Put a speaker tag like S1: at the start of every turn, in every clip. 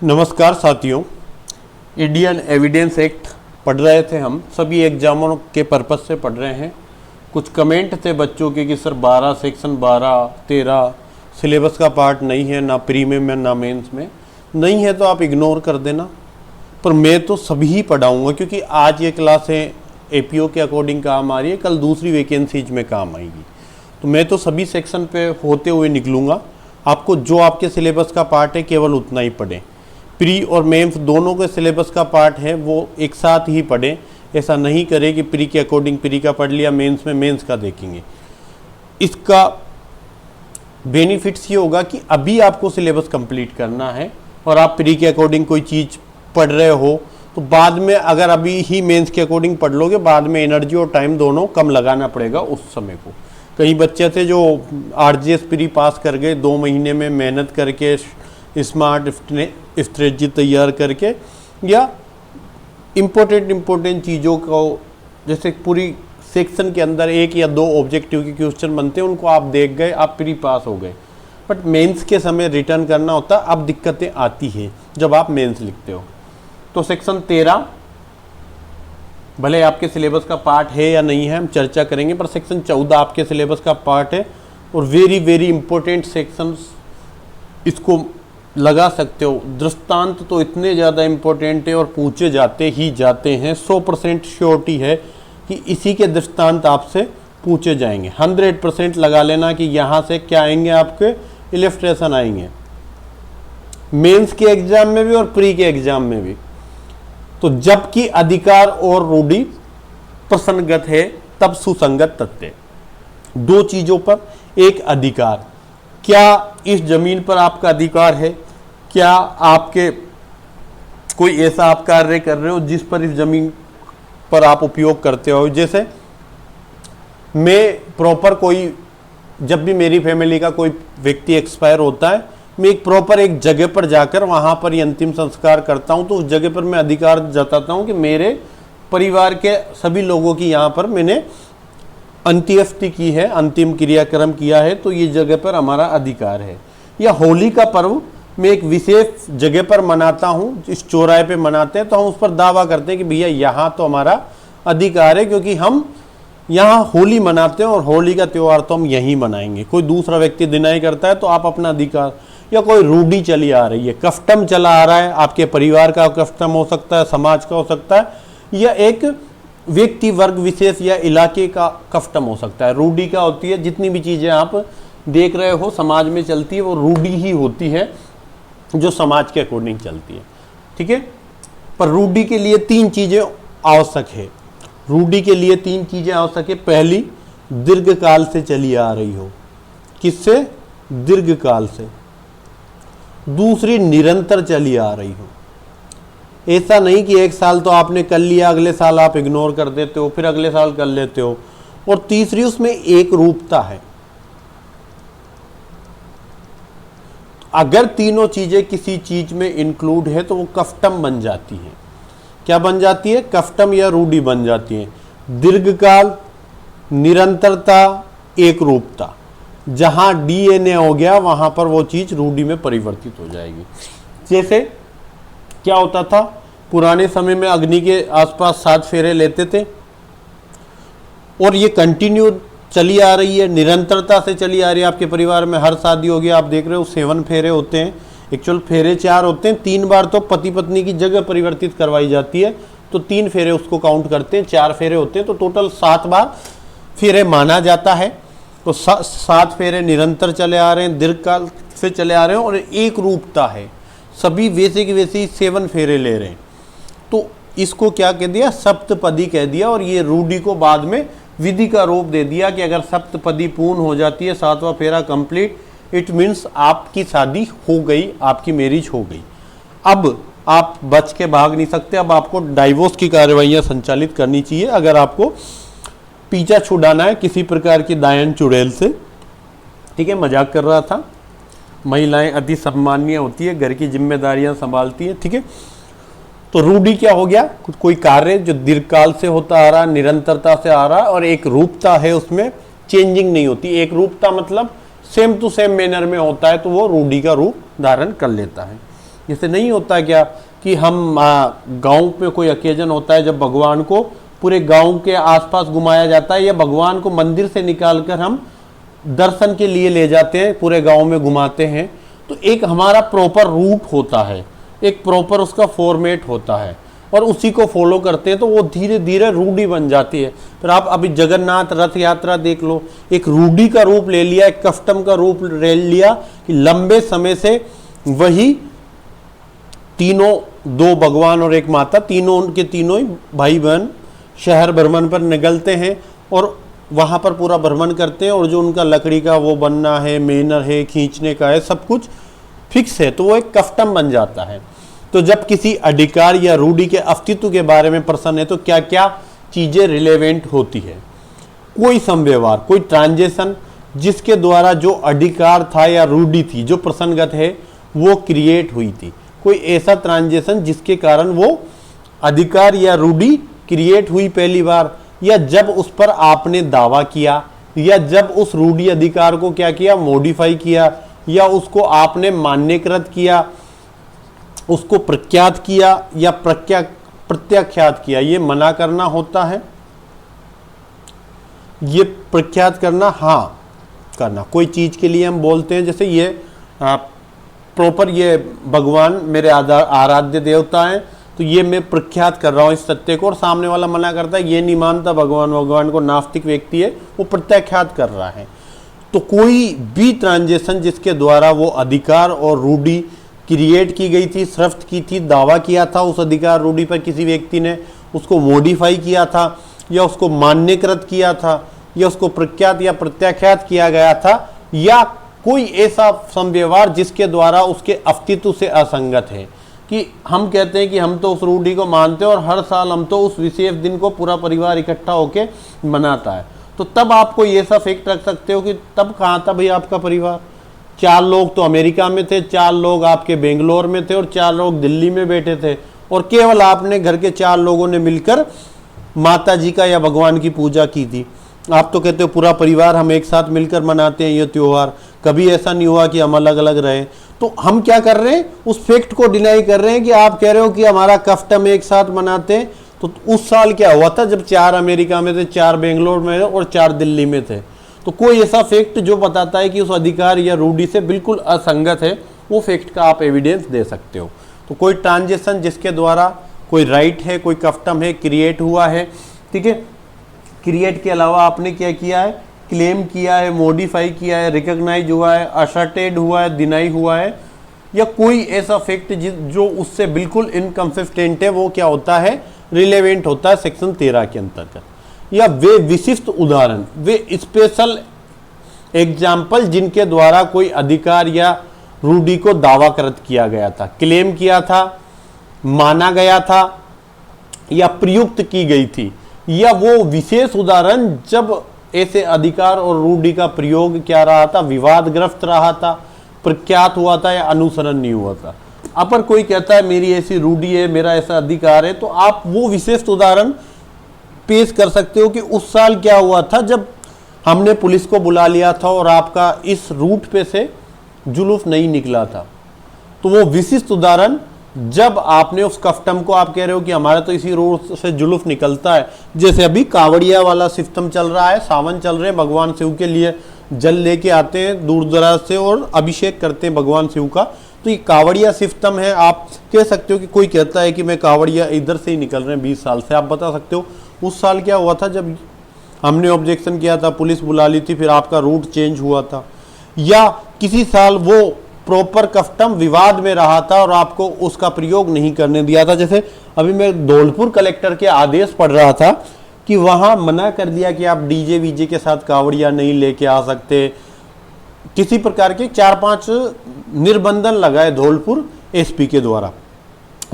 S1: नमस्कार साथियों, Indian evidence act पढ़ रहे थे। हम सभी एग्जामों के पर्पज़ से पढ़ रहे हैं। कुछ कमेंट थे बच्चों के कि सर 12 सेक्शन 12 13 सिलेबस का पार्ट नहीं है, ना प्री में ना मेंस में। नहीं है तो आप इग्नोर कर देना, पर मैं तो सभी ही पढ़ाऊँगा क्योंकि आज ये क्लासें एपीओ के अकॉर्डिंग काम आ रही है, कल दूसरी वैकेंसीज में काम आएगी। तो मैं तो सभी सेक्शन पे होते हुए निकलूँगा। आपको जो आपके सिलेबस का पार्ट है केवल उतना ही पढ़ें। प्री और मेंस दोनों के सिलेबस का पार्ट है वो एक साथ ही पढ़ें। ऐसा नहीं करें कि प्री के अकॉर्डिंग प्री का पढ़ लिया, मेंस में मेंस का देखेंगे। इसका बेनिफिट्स ये होगा कि अभी आपको सिलेबस कंप्लीट करना है और आप प्री के अकॉर्डिंग कोई चीज़ पढ़ रहे हो तो बाद में अगर अभी ही मेंस के अकॉर्डिंग पढ़ लोगे, बाद में एनर्जी और टाइम दोनों कम लगाना पड़ेगा उस समय को। कई बच्चे थे जो आरजीएस प्री पास कर गए 2 महीने में मेहनत करके, स्मार्ट स्ट्रेटजी तैयार करके, या इम्पोर्टेंट चीज़ों को, जैसे पूरी सेक्शन के अंदर 1 या 2 ऑब्जेक्टिव के क्वेश्चन बनते हैं, उनको आप देख गए, आप प्री पास हो गए। बट मेंस के समय रिटर्न करना होता है, अब दिक्कतें आती हैं जब आप मेंस लिखते हो। तो सेक्शन 13 भले आपके सिलेबस का पार्ट है या नहीं है, हम चर्चा करेंगे, पर सेक्शन 14 आपके सिलेबस का पार्ट है और वेरी इंपॉर्टेंट सेक्शंस, इसको लगा सकते हो। दृष्टांत तो इतने ज़्यादा इम्पोर्टेंट है और पूछे जाते ही जाते हैं। 100% श्योरिटी है कि इसी के दृष्टांत आपसे पूछे जाएंगे। 100% लगा लेना कि यहाँ से क्या आएंगे, आपके इलस्ट्रेशन आएंगे, मेंस के एग्जाम में भी और प्री के एग्जाम में भी। तो जबकि अधिकार और रूढ़ि प्रसंगत है तब सुसंगत तथ्य। 2 चीज़ों पर, एक अधिकार, क्या इस जमीन पर आपका अधिकार है, क्या आपके कोई ऐसा आप कार्य कर रहे हो जिस पर इस जमीन पर आप उपयोग करते हो। जैसे मैं प्रॉपर कोई, जब भी मेरी फैमिली का कोई व्यक्ति एक्सपायर होता है, मैं एक जगह पर जाकर वहाँ पर ही अंतिम संस्कार करता हूँ। तो उस जगह पर मैं अधिकार जताता हूँ कि मेरे परिवार के सभी लोगों की यहाँ पर मैंने अंत्येष्टि की है, अंतिम क्रियाक्रम किया है, तो ये जगह पर हमारा अधिकार है। या होली का पर्व मैं एक विशेष जगह पर मनाता हूँ, इस चौराहे पे मनाते हैं, तो हम उस पर दावा करते हैं कि भैया यहाँ तो हमारा अधिकार है क्योंकि हम यहाँ होली मनाते हैं और होली का त्यौहार तो हम यहीं मनाएंगे। कोई दूसरा व्यक्ति डिनाई करता है तो आप अपना अधिकार, या कोई रूढ़ी चली आ रही है, कस्टम चला आ रहा है, आपके परिवार का कस्टम हो सकता है, समाज का हो सकता है, या एक व्यक्ति वर्ग विशेष या इलाके का कस्टम हो सकता है। रूढ़ी क्या होती है, जितनी भी चीज़ें आप देख रहे हो समाज में चलती है वो रूढ़ी ही होती है जो समाज के अकॉर्डिंग चलती है, ठीक है। पर रूढ़ी के लिए 3 चीज़ें आवश्यक है। रूढ़ी के लिए 3 चीज़ें आवश्यक है। पहली, दीर्घकाल से चली आ रही हो। किससे? दीर्घकाल से। दूसरी, निरंतर चली आ रही हो। ऐसा नहीं कि 1 साल तो आपने कर लिया, अगले साल आप इग्नोर कर देते हो, फिर अगले साल कर लेते हो। और तीसरी, उसमें एक रूपता है। अगर तीनों चीजें किसी चीज में इंक्लूड है तो वो कस्टम बन जाती है। क्या बन जाती है? कस्टम या रूढ़ी बन जाती है। दीर्घकाल, निरंतरता, एक रूपता। जहां डीएनए हो गया वहां पर वो चीज रूढ़ी में परिवर्तित हो जाएगी। जैसे क्या होता था, पुराने समय में अग्नि के आसपास 7 फेरे लेते थे और ये कंटिन्यू चली आ रही है, निरंतरता से चली आ रही है। आपके परिवार में हर शादी हो गया, आप देख रहे हो 7 फेरे होते हैं। एक्चुअल फेरे 4 होते हैं, 3 बार तो पति पत्नी की जगह परिवर्तित करवाई जाती है, तो 3 फेरे उसको काउंट करते हैं। 4 फेरे होते हैं, तो टोटल 7 बार फेरे माना जाता है। तो 7 फेरे निरंतर चले आ रहे हैं, दीर्घकाल से चले आ रहे हैं और एक रूपता है। सभी वैसे की वैसे ही 7 फेरे ले रहे हैं, तो इसको क्या कह दिया? सप्तपदी कह दिया। और ये रूढ़ी को बाद में विधि का रूप दे दिया कि अगर सप्तपदी पूर्ण हो जाती है, 7वां फेरा कंप्लीट, इट मीन्स आपकी शादी हो गई, आपकी मैरिज हो गई। अब आप बच के भाग नहीं सकते, अब आपको डाइवोर्स की कार्रवाइयाँ संचालित करनी चाहिए अगर आपको पीछा छुड़ाना है किसी प्रकार की दायन चुड़ैल से, ठीक है। मजाक कर रहा था। महिलाएं अति सम्मानीय होती है, घर की जिम्मेदारियां संभालती है, ठीक है। तो रूढ़ी क्या हो गया? कोई कार्य जो दीर्घकाल से होता आ रहा, निरंतरता से आ रहा और एक रूपता है, उसमें चेंजिंग नहीं होती। एक रूपता मतलब सेम टू सेम मैनर में होता है, तो वो रूढ़ी का रूप धारण कर लेता है। जैसे नहीं होता क्या कि हम गांव पे कोई ओकेजन होता है जब भगवान को पूरे गांव के आसपास घुमाया जाता है, या भगवान को मंदिर से निकालकर हम दर्शन के लिए ले जाते हैं, पूरे गांव में घुमाते हैं। तो एक हमारा प्रॉपर रूट होता है, एक प्रॉपर उसका फॉर्मेट होता है, और उसी को फॉलो करते हैं तो वो धीरे धीरे रूढ़ी बन जाती है। फिर आप अभी जगन्नाथ रथ यात्रा देख लो, एक रूढ़ी का रूप ले लिया, एक कस्टम का रूप ले लिया कि लंबे समय से वही तीनों, दो भगवान और एक माता, तीनों उनके तीनों ही भाई बहन शहर भ्रमण पर निकलते हैं और वहाँ पर पूरा भ्रमण करते हैं, और जो उनका लकड़ी का वो बनना है, मेनर है, खींचने का है, सब कुछ फिक्स है, तो वो एक कस्टम बन जाता है। तो जब किसी अधिकार या रूढ़ी के अस्तित्व के बारे में प्रश्न है तो क्या क्या चीज़ें रिलेवेंट होती है? कोई संव्यवहार, कोई ट्रांजेक्शन जिसके द्वारा जो अधिकार था या रूढ़ी थी जो प्रसंगत है वो क्रिएट हुई थी, कोई ऐसा ट्रांजेक्शन जिसके कारण वो अधिकार या रूढ़ी क्रिएट हुई पहली बार, या जब उस पर आपने दावा किया, या जब उस रूढ़ी अधिकार को क्या किया, मॉडिफाई किया, या उसको आपने मान्यकृत किया, उसको प्रख्यात किया या प्रत्याख्यात किया। ये मना करना होता है, ये प्रख्यात करना, हाँ करना। कोई चीज के लिए हम बोलते हैं, जैसे ये प्रॉपर ये भगवान मेरे आराध्य देवता हैं, तो ये मैं प्रख्यात कर रहा हूँ इस सत्य को, और सामने वाला मना करता है, ये नहीं मानता भगवान को नास्तिक व्यक्ति है, वो प्रत्याख्यात कर रहा है। तो कोई भी ट्रांजेक्शन जिसके द्वारा वो अधिकार और रूढ़ी क्रिएट की गई थी, सृष्ट की थी, दावा किया था उस अधिकार रूढ़ी पर किसी व्यक्ति ने, उसको मॉडिफाई किया था, या उसको मान्यकृत किया था, या उसको प्रख्यात या प्रत्याख्यात किया गया था, या कोई ऐसा संव्यवहार जिसके द्वारा उसके अस्तित्व से असंगत है, कि हम कहते हैं कि हम तो उस रूढ़ी को मानते हैं और हर साल हम तो उस विशेष दिन को पूरा परिवार इकट्ठा होकर मनाता है, तो तब आपको ये सा फैक्ट रख सकते हो कि तब कहाँ था भाई आपका परिवार? 4 लोग तो अमेरिका में थे, 4 लोग आपके बेंगलोर में थे, और 4 लोग दिल्ली में बैठे थे, और केवल आपने घर के 4 लोगों ने मिलकर माता जी का या भगवान की पूजा की थी। आप तो कहते हो पूरा परिवार हम एक साथ मिलकर मनाते हैं ये त्योहार, कभी ऐसा नहीं हुआ कि हम अलग अलग रहे। तो हम क्या कर रहे हैं, उस फैक्ट को डिनाई कर रहे हैं कि आप कह रहे हो कि हमारा कस्टम एक साथ मनाते हैं। तो उस साल क्या हुआ था जब 4 अमेरिका में थे, 4 बेंगलोर में और 4 दिल्ली में थे? तो कोई ऐसा फैक्ट जो बताता है कि उस अधिकार या रूढ़ी से बिल्कुल असंगत है, वो फैक्ट का आप एविडेंस दे सकते हो। तो कोई ट्रांजेक्शन जिसके द्वारा कोई राइट है, कोई कस्टम है, क्रिएट हुआ है, ठीक है। क्रिएट के अलावा आपने क्या किया है, क्लेम किया है, मॉडिफाई किया है, रिकॉग्नाइज हुआ है, असर्टेड हुआ है, डिनाई हुआ है, या कोई ऐसा फैक्ट जो उससे बिल्कुल इनकंसिस्टेंट है, वो क्या होता है, रिलेवेंट होता है सेक्शन 13 के अंतर्गत। या वे विशिष्ट उदाहरण, वे स्पेशल एग्जाम्पल जिनके द्वारा कोई अधिकार या रूढ़ी को दावाकृत किया गया था, क्लेम किया था, माना गया था, या प्रयुक्त की गई थी, या वो विशेष उदाहरण जब ऐसे अधिकार और रूढ़ी का प्रयोग क्या रहा था, विवादग्रस्त रहा था, प्रख्यात हुआ था, या अनुसरण नहीं हुआ था। अपर कोई कहता है मेरी ऐसी रूढ़ी है, मेरा ऐसा अधिकार है, तो आप वो विशेष उदाहरण पेश कर सकते हो कि उस साल क्या हुआ था जब हमने पुलिस को बुला लिया था और आपका इस रूट पे से जुलूस नहीं निकला था। तो वो विशिष्ट उदाहरण जब आपने उस कस्टम को, आप कह रहे हो कि हमारा तो इसी रूट से जुलूस निकलता है, जैसे अभी कावड़िया वाला सिस्टम चल रहा है, सावन चल रहे हैं, भगवान शिव के लिए जल लेके आते हैं दूर दराज से और अभिषेक करते हैं भगवान शिव का, तो ये कावड़िया सिस्टम है। आप कह सकते हो कि कोई कहता है कि मैं कावड़िया इधर से ही निकल रहे हैं 20 साल से, आप बता सकते हो उस साल क्या हुआ था जब हमने ऑब्जेक्शन किया था, पुलिस बुला ली थी, फिर आपका रूट चेंज हुआ था, या किसी साल वो प्रॉपर कस्टम विवाद में रहा था और आपको उसका प्रयोग नहीं करने दिया था। जैसे अभी मैं धौलपुर कलेक्टर के आदेश पढ़ रहा था कि वहाँ मना कर दिया कि आप डीजे वीजे के साथ कावड़िया नहीं लेके आ सकते, किसी प्रकार के 4-5 निर्बंधन लगाए धौलपुर एसपी के द्वारा।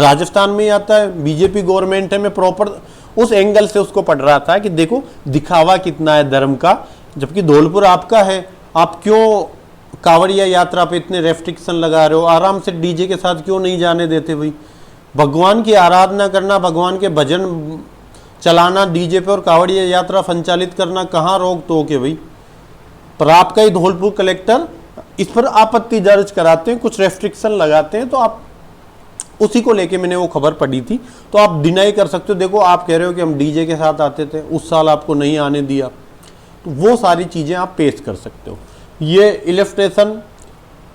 S1: राजस्थान में आता है, बीजेपी गवर्नमेंट है, मैं प्रॉपर उस एंगल से उसको पढ़ रहा था कि देखो दिखावा कितना है धर्म का, जबकि धौलपुर आपका है, आप क्यों कांवड़िया यात्रा पे इतने रेस्ट्रिक्शन लगा रहे हो, आराम से डीजे के साथ क्यों नहीं जाने देते भाई? भगवान की आराधना करना, भगवान के भजन चलाना डीजे पे और कांवड़िया यात्रा संचालित करना कहाँ रोक टोक है भाई? पर आपका ही धौलपुर कलेक्टर इस पर आपत्ति दर्ज कराते हैं, कुछ रेस्ट्रिक्शन लगाते हैं, तो आप उसी को लेके मैंने वो खबर पढ़ी थी। तो आप डिनाई कर सकते हो, देखो आप कह रहे हो कि हम डीजे के साथ आते थे, उस साल आपको नहीं आने दिया, तो वो सारी चीज़ें आप पेश कर सकते हो। ये इलस्ट्रेशन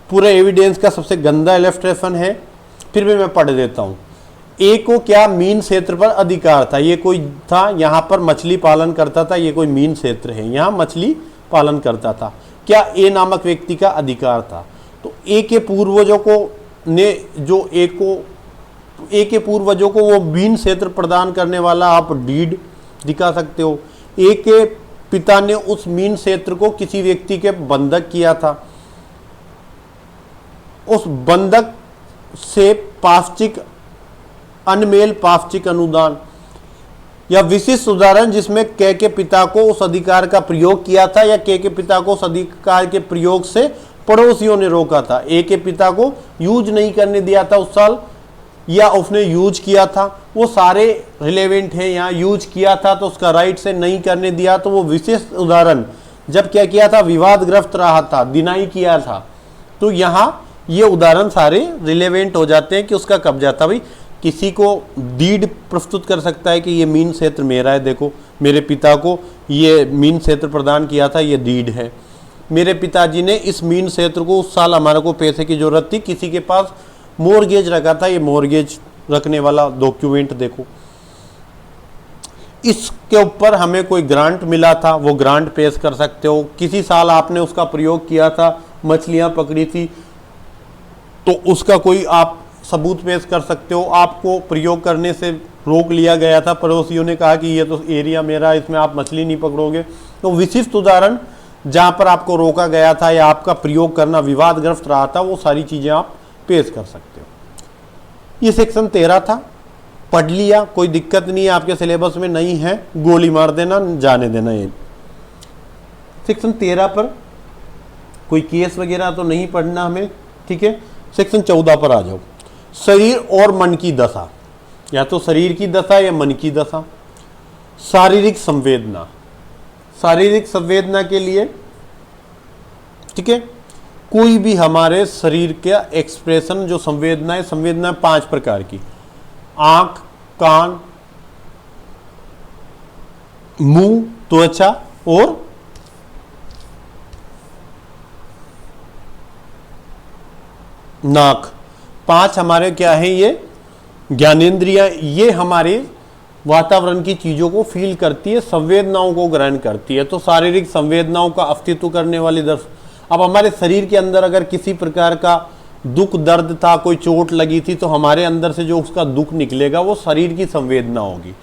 S1: पूरे एविडेंस का सबसे गंदा इलस्ट्रेशन है, फिर भी मैं पढ़ देता हूँ। ए को क्या मीन क्षेत्र पर अधिकार था, ये कोई था यहाँ पर मछली पालन करता था, ये कोई मीन क्षेत्र है, यहाँ मछली पालन करता था, क्या ए नामक व्यक्ति का अधिकार था? तो ए के पूर्वजों को ने जो ए के पूर्वजों को वो मीन क्षेत्र प्रदान करने वाला आप डीड दिखा सकते हो। ए के पिता ने उस मीन क्षेत्र को किसी व्यक्ति के बंधक किया था, उस बंधक से पाक्षिक अनमेल पाक्षिक अनुदान या विशिष्ट उदाहरण जिसमें के पिता को उस अधिकार का प्रयोग किया था या के पिता को उस अधिकार के प्रयोग से पड़ोसियों ने रोका था। ए के पिता को यूज नहीं करने दिया था उस साल, या उसने यूज किया था, वो सारे रिलेवेंट है। यहाँ यूज किया था तो उसका राइट से नहीं करने दिया, तो वो विशिष्ट उदाहरण जब क्या किया था, विवादग्रस्त रहा था, डिनाई किया था, तो यहाँ ये उदाहरण सारे रिलेवेंट हो जाते हैं कि उसका कब्जा था। भाई किसी को डीड प्रस्तुत कर सकता है कि ये मीन क्षेत्र मेरा है, देखो मेरे पिता को ये मीन क्षेत्र प्रदान किया था, ये डीड है, मेरे पिताजी ने इस मीन क्षेत्र को उस साल हमारे को पैसे की जरूरत थी, किसी के पास मोर्गेज रखा था, ये मोर्गेज रखने वाला डॉक्यूमेंट देखो। इसके ऊपर हमें कोई ग्रांट मिला था, वो ग्रांट पेश कर सकते हो। किसी साल आपने उसका प्रयोग किया था, मछलियां पकड़ी थी, तो उसका कोई आप सबूत पेश कर सकते हो। आपको प्रयोग करने से रोक लिया गया था, पड़ोसियों ने कहा कि ये तो एरिया मेरा है, इसमें आप मछली नहीं पकड़ोगे, तो विशिष्ट उदाहरण जहां पर आपको रोका गया था या आपका प्रयोग करना विवादग्रस्त रहा था, वो सारी चीजें आप पेश कर सकते हो। ये सेक्शन 13 था, पढ़ लिया, कोई दिक्कत नहीं है, आपके सिलेबस में नहीं है, गोली मार देना, जाने देना। ये सेक्शन 13 पर कोई केस वगैरह तो नहीं पढ़ना हमें, ठीक है। सेक्शन 14 पर आ जाओ, शरीर और मन की दशा, या तो शरीर की दशा या मन की दशा। शारीरिक संवेदना, शारीरिक संवेदना के लिए, ठीक है, कोई भी हमारे शरीर का एक्सप्रेशन जो संवेदना है, संवेदना 5 प्रकार की, आंख, कान, मुंह, त्वचा और नाक, 5 हमारे क्या है, ये ज्ञानेंद्रियां, ये हमारे वातावरण की चीजों को फील करती है, संवेदनाओं को ग्रहण करती है। तो शारीरिक संवेदनाओं का अस्तित्व करने वाली अब हमारे शरीर के अंदर अगर किसी प्रकार का दुख दर्द था, कोई चोट लगी थी, तो हमारे अंदर से जो उसका दुख निकलेगा वो शरीर की संवेदना होगी।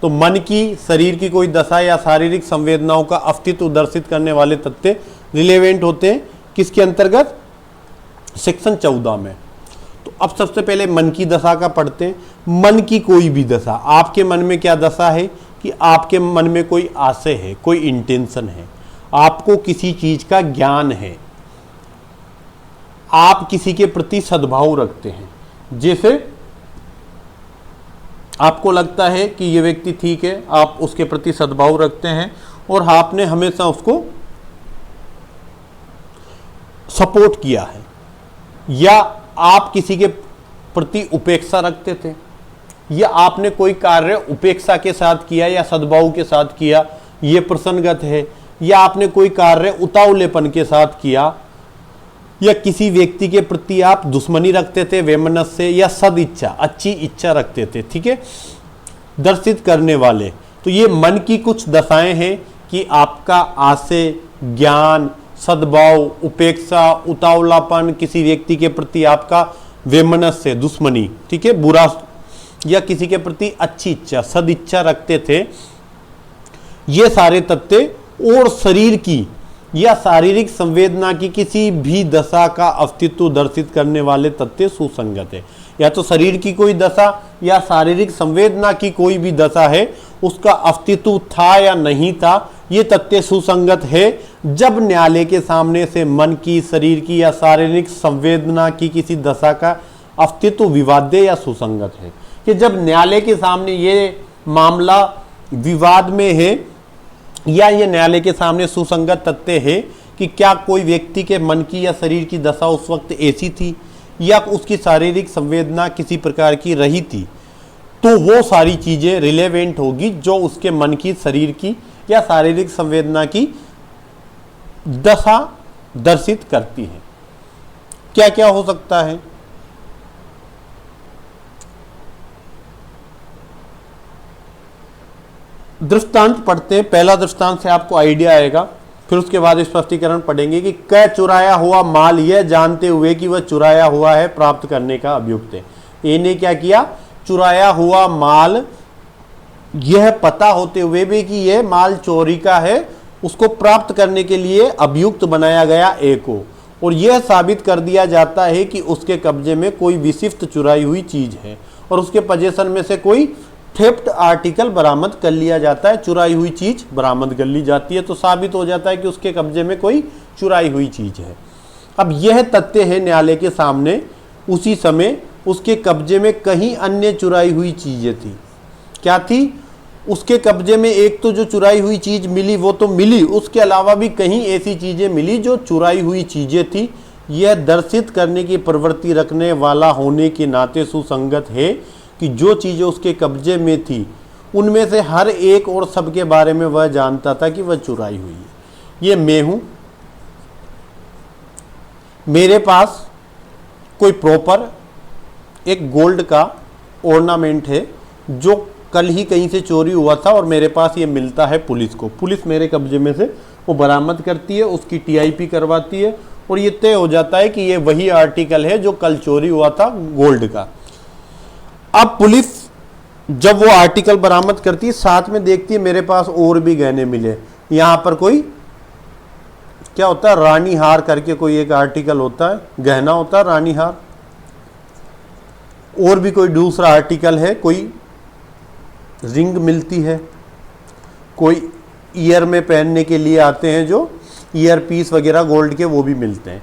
S1: तो मन की, शरीर की कोई दशा या शारीरिक संवेदनाओं का अस्तित्व दर्शित करने वाले तथ्य रिलेवेंट होते हैं किसके अंतर्गत, सेक्शन 14 में। तो अब सबसे पहले मन की दशा का पढ़ते हैं। मन की कोई भी दशा, आपके मन में क्या दशा है कि आपके मन में कोई आशय है, कोई इंटेंशन है, आपको किसी चीज का ज्ञान है, आप किसी के प्रति सद्भाव रखते हैं, जैसे आपको लगता है कि ये व्यक्ति ठीक है, आप उसके प्रति सद्भाव रखते हैं और आपने हमेशा उसको सपोर्ट किया है, या आप किसी के प्रति उपेक्षा रखते थे, या आपने कोई कार्य उपेक्षा के साथ किया या सद्भाव के साथ किया, ये प्रसंगत है, या आपने कोई कार्य उतावलेपन के साथ किया, या किसी व्यक्ति के प्रति आप दुश्मनी रखते थे वैमनस्य, या सद इच्छा, अच्छी इच्छा रखते थे, ठीक है, दर्शित करने वाले। तो ये मन की कुछ दशाएं हैं कि आपका आशय, ज्ञान, सद्भाव, उपेक्षा, उतावलापन, किसी व्यक्ति के प्रति आपका वैमनस्य, दुश्मनी, ठीक है, बुरा, या किसी के प्रति अच्छी इच्छा, सद इच्छा रखते थे, ये सारे तथ्य और शरीर की या शारीरिक संवेदना की किसी भी दशा का अस्तित्व दर्शित करने वाले तथ्य सुसंगत है। या तो शरीर की कोई दशा या शारीरिक संवेदना की कोई भी दशा है, उसका अस्तित्व था या नहीं था, ये तथ्य सुसंगत है जब न्यायालय के सामने से मन की, शरीर की या शारीरिक संवेदना की किसी दशा का अस्तित्व विवाद्य या सुसंगत है। कि जब न्यायालय के सामने ये मामला विवाद में है या ये न्यायालय के सामने सुसंगत तथ्य है कि क्या कोई व्यक्ति के मन की या शरीर की दशा उस वक्त ऐसी थी या उसकी शारीरिक संवेदना किसी प्रकार की रही थी, तो वो सारी चीज़ें रिलेवेंट होगी जो उसके मन की, शरीर की या शारीरिक संवेदना की दशा दर्शित करती है। क्या क्या हो सकता है? दृष्टांत पढ़ते हैं। पहला दृष्टांत से आपको आइडिया आएगा, फिर उसके बाद स्पष्टीकरण पढ़ेंगे कि कै चुराया हुआ माल यह जानते हुए कि वह चुराया हुआ है प्राप्त करने का अभियुक्त है। ए ने क्या किया? चुराया हुआ माल यह पता होते हुए भी कि यह माल चोरी का है, उसको प्राप्त करने के लिए अभियुक्त बनाया गया ए को, और यह साबित कर दिया जाता है कि उसके कब्जे में कोई विशिष्ट चुराई हुई चीज है और उसके पोजीशन में से कोई थेफ्ट आर्टिकल बरामद कर लिया जाता है, चुराई हुई चीज बरामद कर ली जाती है, तो साबित हो जाता है कि उसके कब्जे में कोई चुराई हुई चीज है। अब यह तथ्य है न्यायालय के सामने, उसी समय उसके कब्जे में कहीं अन्य चुराई हुई चीजें थी। क्या थी? उसके कब्जे में एक तो जो चुराई हुई चीज मिली वो तो मिली, उसके अलावा भी कहीं ऐसी चीजें मिली जो चुराई हुई चीजें थी। यह दर्शित करने की प्रवृत्ति रखने वाला होने के नाते सुसंगत है कि जो चीजें उसके कब्जे में थी उनमें से हर एक और सबके बारे में वह जानता था कि वह चुराई हुई है। ये मैं हूं, मेरे पास कोई प्रॉपर एक गोल्ड का ऑर्नामेंट है जो कल ही कहीं से चोरी हुआ था और मेरे पास ये मिलता है पुलिस को। पुलिस मेरे कब्जे में से वो बरामद करती है, उसकी टीआईपी करवाती है और ये तय हो जाता है कि ये वही आर्टिकल है जो कल चोरी हुआ था गोल्ड का। अब पुलिस जब वो आर्टिकल बरामद करती है, साथ में देखती है मेरे पास और भी गहने मिले। यहाँ पर कोई क्या होता है, रानी हार करके कोई एक आर्टिकल होता है, गहना होता है रानी हार, और भी कोई दूसरा आर्टिकल है, कोई रिंग मिलती है, कोई ईयर में पहनने के लिए आते हैं जो ईयर पीस वगैरह गोल्ड के, वो भी मिलते हैं।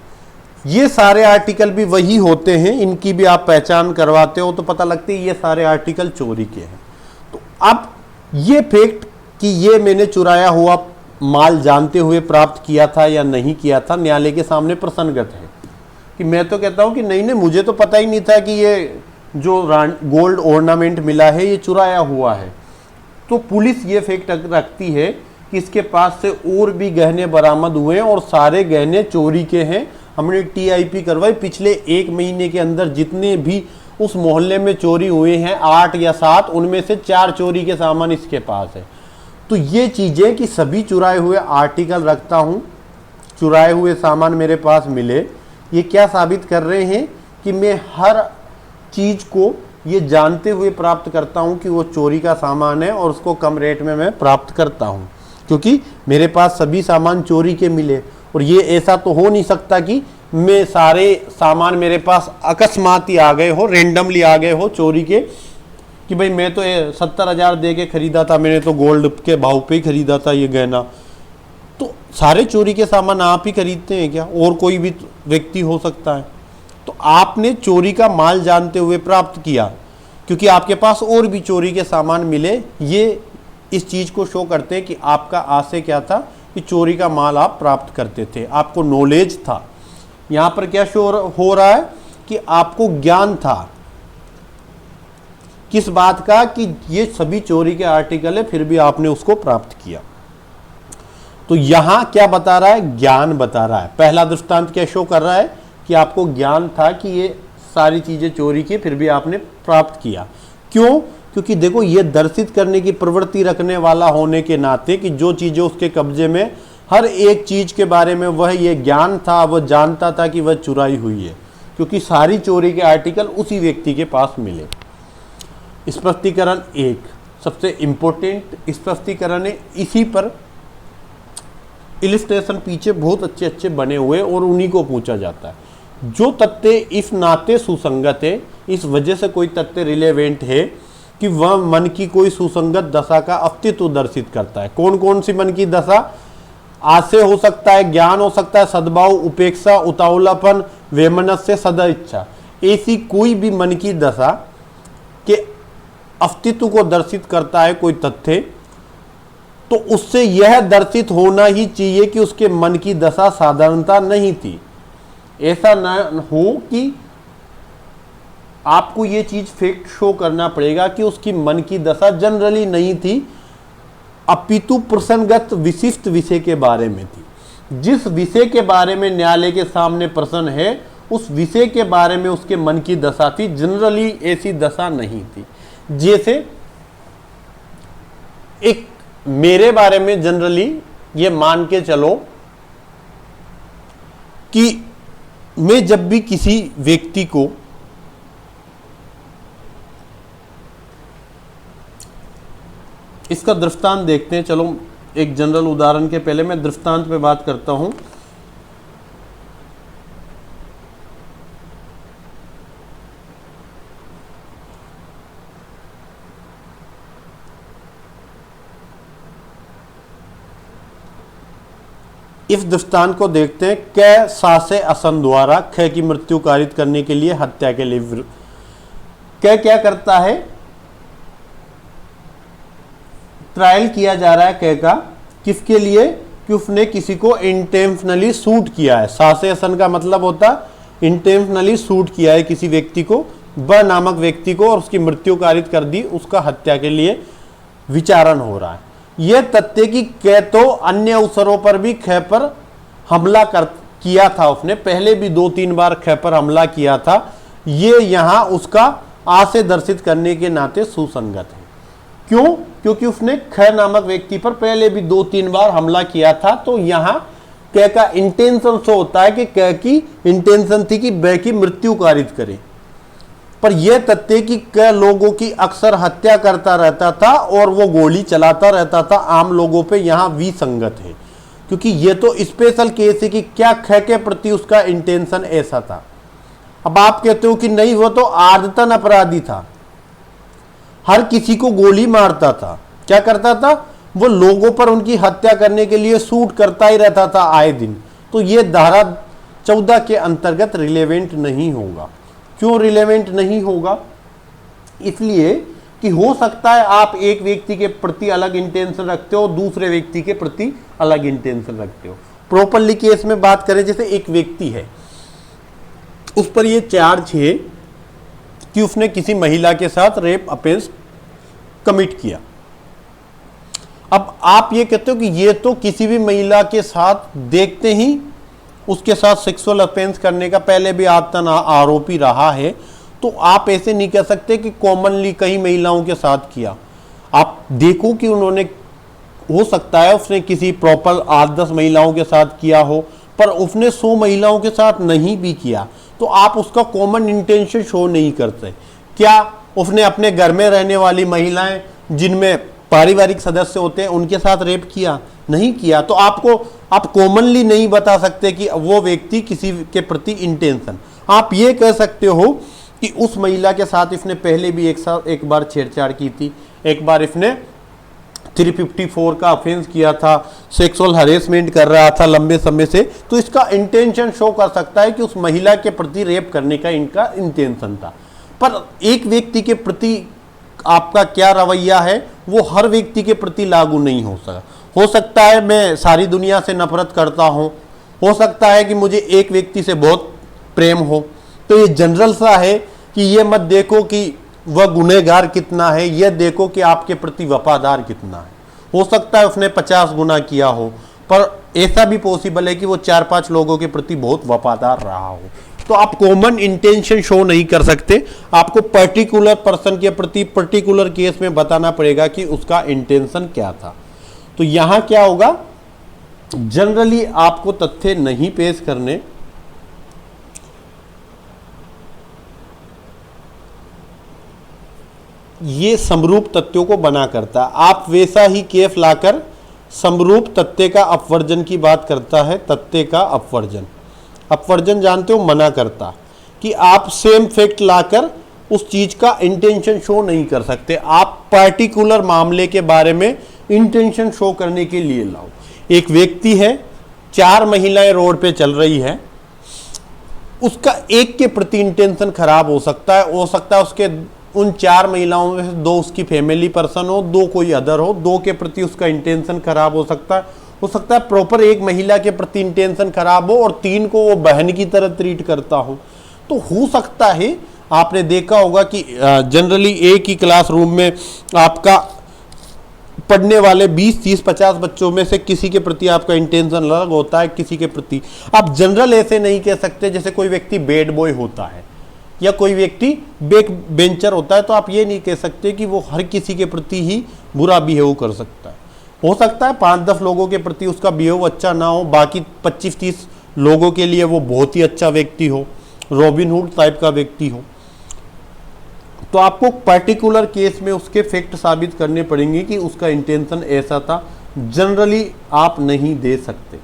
S1: ये सारे आर्टिकल भी वही होते हैं, इनकी भी आप पहचान करवाते हो तो पता लगता है ये सारे आर्टिकल चोरी के हैं। तो अब ये फैक्ट कि ये मैंने चुराया हुआ माल जानते हुए प्राप्त किया था या नहीं किया था, न्यायालय के सामने प्रसंगत है। कि मैं तो कहता हूं कि नहीं नहीं, मुझे तो पता ही नहीं था कि ये जो गोल्ड ऑर्नामेंट मिला है ये चुराया हुआ है। तो पुलिस ये फैक्ट रखती है कि इसके पास से और भी गहने बरामद हुए हैं और सारे गहने चोरी के हैं। हमने टीआईपी करवाई, पिछले 1 महीने के अंदर जितने भी उस मोहल्ले में चोरी हुए हैं 8 या 7, उनमें से 4 चोरी के सामान इसके पास है। तो ये चीजें कि सभी चुराए हुए आर्टिकल रखता हूं, चुराए हुए सामान मेरे पास मिले, ये क्या साबित कर रहे हैं कि मैं हर चीज को ये जानते हुए प्राप्त करता हूं कि वो चोरी का सामान है और उसको कम रेट में मैं प्राप्त करता हूं, क्योंकि मेरे पास सभी सामान चोरी के मिले। और ये ऐसा तो हो नहीं सकता कि मैं सारे सामान मेरे पास अकस्मात ही आ गए हो, रेंडमली आ गए हो चोरी के, कि भाई मैं तो 70,000 दे के खरीदा था, मैंने तो गोल्ड के भाव पे ही खरीदा था ये गहना। तो सारे चोरी के सामान आप ही खरीदते हैं क्या? और कोई भी व्यक्ति हो सकता है? तो आपने चोरी का माल जानते हुए प्राप्त किया क्योंकि आपके पास और भी चोरी के सामान मिले। ये इस चीज को शो करते हैं कि आपका आशय क्या था कि चोरी का माल आप प्राप्त करते थे, आपको नॉलेज था। यहां पर क्या शो हो रहा है कि आपको ज्ञान था किस बात का, कि ये सभी चोरी के आर्टिकल है, फिर भी आपने उसको प्राप्त किया। तो यहां क्या बता रहा है? ज्ञान बता रहा है। पहला दृष्टांत क्या शो कर रहा है कि आपको ज्ञान था कि ये सारी चीजें चोरी की, फिर भी आपने प्राप्त किया। क्यों? क्योंकि देखो ये दर्शित करने की प्रवृत्ति रखने वाला होने के नाते कि जो चीजें उसके कब्जे में, हर एक चीज के बारे में वह ये ज्ञान था, वह जानता था कि वह चुराई हुई है, क्योंकि सारी चोरी के आर्टिकल उसी व्यक्ति के पास मिले। स्पष्टीकरण 1 सबसे इंपॉर्टेंट स्पष्टीकरण है। इसी पर इलिस्ट्रेशन पीछे बहुत अच्छे अच्छे बने हुए और उन्हीं को पूछा जाता है। जो तथ्य इस नाते सुसंगत है, इस वजह से कोई तथ्य रिलेवेंट है कि वह मन की कोई सुसंगत दशा का अस्तित्व दर्शित करता है। कौन कौन सी मन की दशा? आशय हो सकता है, ज्ञान हो सकता है, सद्भाव, उपेक्षा, उतावलापन, वैमनस्य, सदा इच्छा। ऐसी कोई भी मन की दशा के अस्तित्व को दर्शित करता है कोई तथ्य, तो उससे यह दर्शित होना ही चाहिए कि उसके मन की दशा साधारणता नहीं थी। ऐसा न हो कि आपको ये चीज फैक्ट शो करना पड़ेगा कि उसकी मन की दशा जनरली नहीं थी, अपितु प्रसंगत विशिष्ट विषय के बारे में थी। जिस विषय के बारे में न्यायालय के सामने प्रश्न है, उस विषय के बारे में उसके मन की दशा थी, जनरली ऐसी दशा नहीं थी। जैसे एक मेरे बारे में जनरली ये मान के चलो कि मैं जब भी किसी व्यक्ति को इसका दृष्टांत देखते हैं। चलो एक जनरल उदाहरण के पहले मैं दृष्टांत पे बात करता हूं। इस दृष्टांत को देखते हैं। कै सासे असन द्वारा ख की मृत्यु कारित करने के लिए हत्या के लिए कै क्या करता है, ट्रायल किया जा रहा है कै का, किसके लिए कि उसने किसी को इंटेंशनली शूट किया है। सासे असन का मतलब होता इंटेंशनली शूट किया है किसी व्यक्ति को, ब नामक व्यक्ति को, और उसकी मृत्यु कारित कर दी, उसका हत्या के लिए विचारण हो रहा है। यह तथ्य कि कै तो अन्य अवसरों पर भी ख पर हमला किया था, उसने पहले भी 2-3 बार ख पर हमला किया था, ये यहां उसका आ से दर्शित करने के नाते सुसंगत है। क्यों? क्योंकि उसने ख नामक व्यक्ति पर पहले भी 2-3 बार हमला किया था। तो यहां कै का इंटेंशन शो होता है कि कै की इंटेंशन थी कि बै की मृत्यु कारित करे, पर यह तथ्य कि कै लोगों की अक्सर हत्या करता रहता था और वो गोली चलाता रहता था आम लोगों पे, यहां विसंगत है। क्योंकि ये तो स्पेशल केस है कि क्या ख के प्रति उसका इंटेंशन ऐसा था। अब आप कहते हो कि नहीं, वो तो आदतन अपराधी था, हर किसी को गोली मारता था, क्या करता था, वो लोगों पर उनकी हत्या करने के लिए शूट करता ही रहता था आए दिन। तो ये धारा 14 के अंतर्गत रिलेवेंट नहीं होगा। क्यों रिलेवेंट नहीं होगा? इसलिए कि हो सकता है आप एक व्यक्ति के प्रति अलग इंटेंशन रखते हो, दूसरे व्यक्ति के प्रति अलग इंटेंशन रखते हो। प्रॉपरली केस में बात करें, जैसे एक व्यक्ति है, उस पर यह चार्ज है कि उसने किसी महिला के साथ रेप ऑफेंस कमिट किया। अब आप ये कहते हो कि ये तो किसी भी महिला के साथ देखते ही उसके साथ सेक्सुअल ऑफेंस करने का पहले भी आतन आरोपी रहा है, तो आप ऐसे नहीं कह सकते कि कॉमनली कई महिलाओं के साथ किया। आप देखो कि उन्होंने, हो सकता है उसने किसी प्रॉपर 8-10 महिलाओं के साथ किया हो, पर उसने 100 महिलाओं के साथ नहीं भी किया, तो आप उसका कॉमन इंटेंशन शो नहीं करते। क्या उसने अपने घर में रहने वाली महिलाएं जिनमें पारिवारिक सदस्य होते हैं उनके साथ रेप किया? नहीं किया। तो आप कॉमनली नहीं बता सकते कि वो व्यक्ति किसी के प्रति इंटेंशन। आप ये कह सकते हो कि उस महिला के साथ इसने पहले भी एक बार छेड़छाड़ की थी, एक बार इसने 354 का ऑफेंस किया था, सेक्सुअल हरेसमेंट कर रहा था लंबे समय से, तो इसका इंटेंशन शो कर सकता है कि उस महिला के प्रति रेप करने का इनका इंटेंशन था। पर एक व्यक्ति के प्रति आपका क्या रवैया है वो हर व्यक्ति के प्रति लागू नहीं हो सकता है मैं सारी दुनिया से नफरत करता हूं, हो सकता है कि मुझे एक व्यक्ति से बहुत प्रेम हो। तो ये जनरल सा है कि ये मत देखो कि वह गुनहगार कितना है, यह देखो कि आपके प्रति वफादार कितना है। हो सकता है उसने 50 गुना किया हो, पर ऐसा भी पॉसिबल है कि वो 4-5 लोगों के प्रति बहुत वफादार रहा हो। तो आप कॉमन इंटेंशन शो नहीं कर सकते, आपको पर्टिकुलर पर्सन के प्रति पर्टिकुलर केस में बताना पड़ेगा कि उसका इंटेंशन क्या था। तो यहां क्या होगा, जनरली आपको तथ्य नहीं पेश करने, ये समरूप तथ्यों को बना करता है। आप वैसा ही केस लाकर समरूप तथ्य का अपवर्जन की बात करता है। तथ्य का अपवर्जन जानते हो, मना करता कि आप सेम फैक्ट लाकर उस चीज का इंटेंशन शो नहीं कर सकते। आप पार्टिकुलर मामले के बारे में इंटेंशन शो करने के लिए लाओ। एक व्यक्ति है, 4 महिलाएं रोड पे चल रही है, उसका एक के प्रति इंटेंशन खराब हो सकता है उसके उन 4 महिलाओं में से 2 उसकी फैमिली पर्सन हो, 2 कोई अदर हो, 2 के प्रति उसका इंटेंशन खराब हो सकता है प्रॉपर एक महिला के प्रति इंटेंशन खराब हो और 3 को वो बहन की तरह ट्रीट करता हो। तो हो सकता है आपने देखा होगा कि जनरली एक ही क्लासरूम में आपका पढ़ने वाले 20, 30, 50 बच्चों में से किसी के प्रति आपका इंटेंशन अलग होता है, किसी के प्रति आप जनरल ऐसे नहीं कह सकते। जैसे कोई व्यक्ति बैड बॉय होता है या कोई व्यक्ति बैक बेंचर होता है, तो आप ये नहीं कह सकते कि वो हर किसी के प्रति ही बुरा बिहेव कर सकता है। हो सकता है 5-10 लोगों के प्रति उसका बिहेव अच्छा ना हो, बाकी 25-30 लोगों के लिए वो बहुत ही अच्छा व्यक्ति हो, रॉबिन हुड टाइप का व्यक्ति हो। तो आपको पर्टिकुलर केस में उसके फैक्ट साबित करने पड़ेंगे कि उसका इंटेंशन ऐसा था, जनरली आप नहीं दे सकते।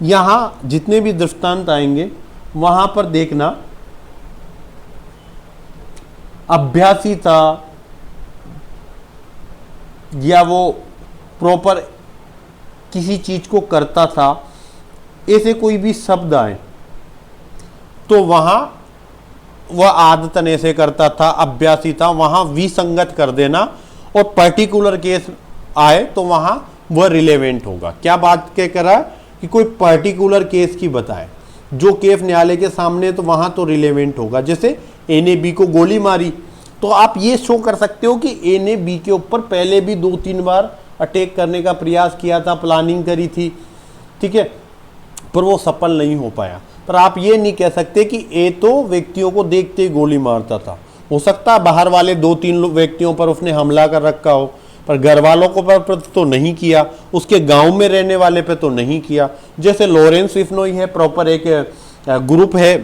S1: यहां जितने भी दृष्टांत आएंगे वहां पर देखना, अभ्यासी था या वो प्रॉपर किसी चीज को करता था, ऐसे कोई भी शब्द आए तो वहां वह आदतन ऐसे करता था, अभ्यासी था, वहां विसंगत कर देना। और पर्टिकुलर केस आए तो वहां वह रिलेवेंट होगा। क्या बात कह कर रहा है कि कोई पर्टिकुलर केस की बताए, जो केस न्यायालय के सामने, तो वहां तो रिलेवेंट होगा। जैसे ए ने बी को गोली मारी, तो आप ये शो कर सकते हो कि ए ने बी के ऊपर पहले भी 2-3 बार अटैक करने का प्रयास किया था, प्लानिंग करी थी, ठीक है, पर वो सफल नहीं हो पाया। पर आप ये नहीं कह सकते कि ए तो व्यक्तियों को देखते ही गोली मारता था। हो सकता है बाहर वाले 2-3 व्यक्तियों पर उसने हमला कर रखा हो, पर घर वालों को पर तो नहीं किया, उसके गांव में रहने वाले पे तो नहीं किया। जैसे लॉरेंस विफ्नोई है, प्रॉपर एक ग्रुप है,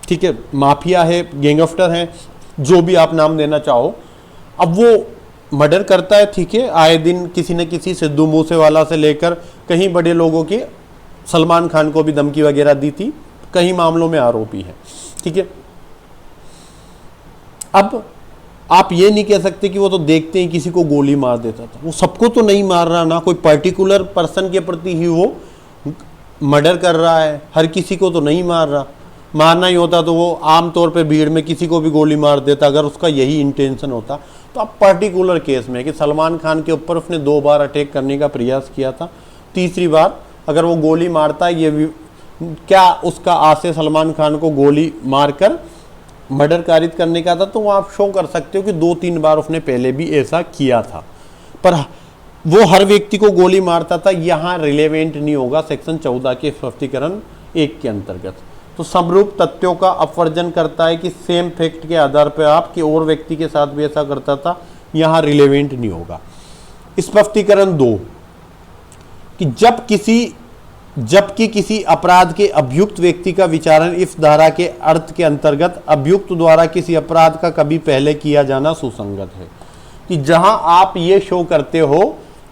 S1: ठीक है, माफिया है, गैंगस्टर है, जो भी आप नाम देना चाहो। अब वो मर्डर करता है, ठीक है, आए दिन किसी न किसी, सिद्धू मूसेवाला से लेकर कहीं बड़े लोगों की, सलमान खान को भी धमकी वगैरह दी थी, कई मामलों में आरोपी है, ठीक है। अब आप ये नहीं कह सकते कि वो तो देखते ही किसी को गोली मार देता था, वो सबको तो नहीं मार रहा ना, कोई पर्टिकुलर पर्सन के प्रति ही वो मर्डर कर रहा है, हर किसी को तो नहीं मार रहा। मारना ही होता तो वो आमतौर पे भीड़ में किसी को भी गोली मार देता, अगर उसका यही इंटेंशन होता। तो अब पर्टिकुलर केस में कि सलमान खान के ऊपर उसने 2 बार अटैक करने का प्रयास किया था, तीसरी बार अगर वो गोली मारता है, ये भी क्या उसका आशय सलमान खान को गोली मारकर मर्डर कारित करने का था, तो वो आप शो कर सकते हो कि 2-3 बार उसने पहले भी ऐसा किया था, पर वो हर व्यक्ति को गोली मारता था, यहाँ रिलेवेंट नहीं होगा सेक्शन 14 के स्पष्टीकरण 1 के अंतर्गत। तो समरूप तथ्यों का अपवर्जन करता है कि सेम फैक्ट के आधार पर आप कि और व्यक्ति के साथ भी ऐसा करता था, यहाँ रिलेवेंट नहीं होगा। स्पष्टीकरण 2 कि जबकि किसी अपराध के अभियुक्त व्यक्ति का विचारण इस धारा के अर्थ के अंतर्गत अभियुक्त द्वारा किसी अपराध का कभी पहले किया जाना सुसंगत है। कि जहां आप ये शो करते हो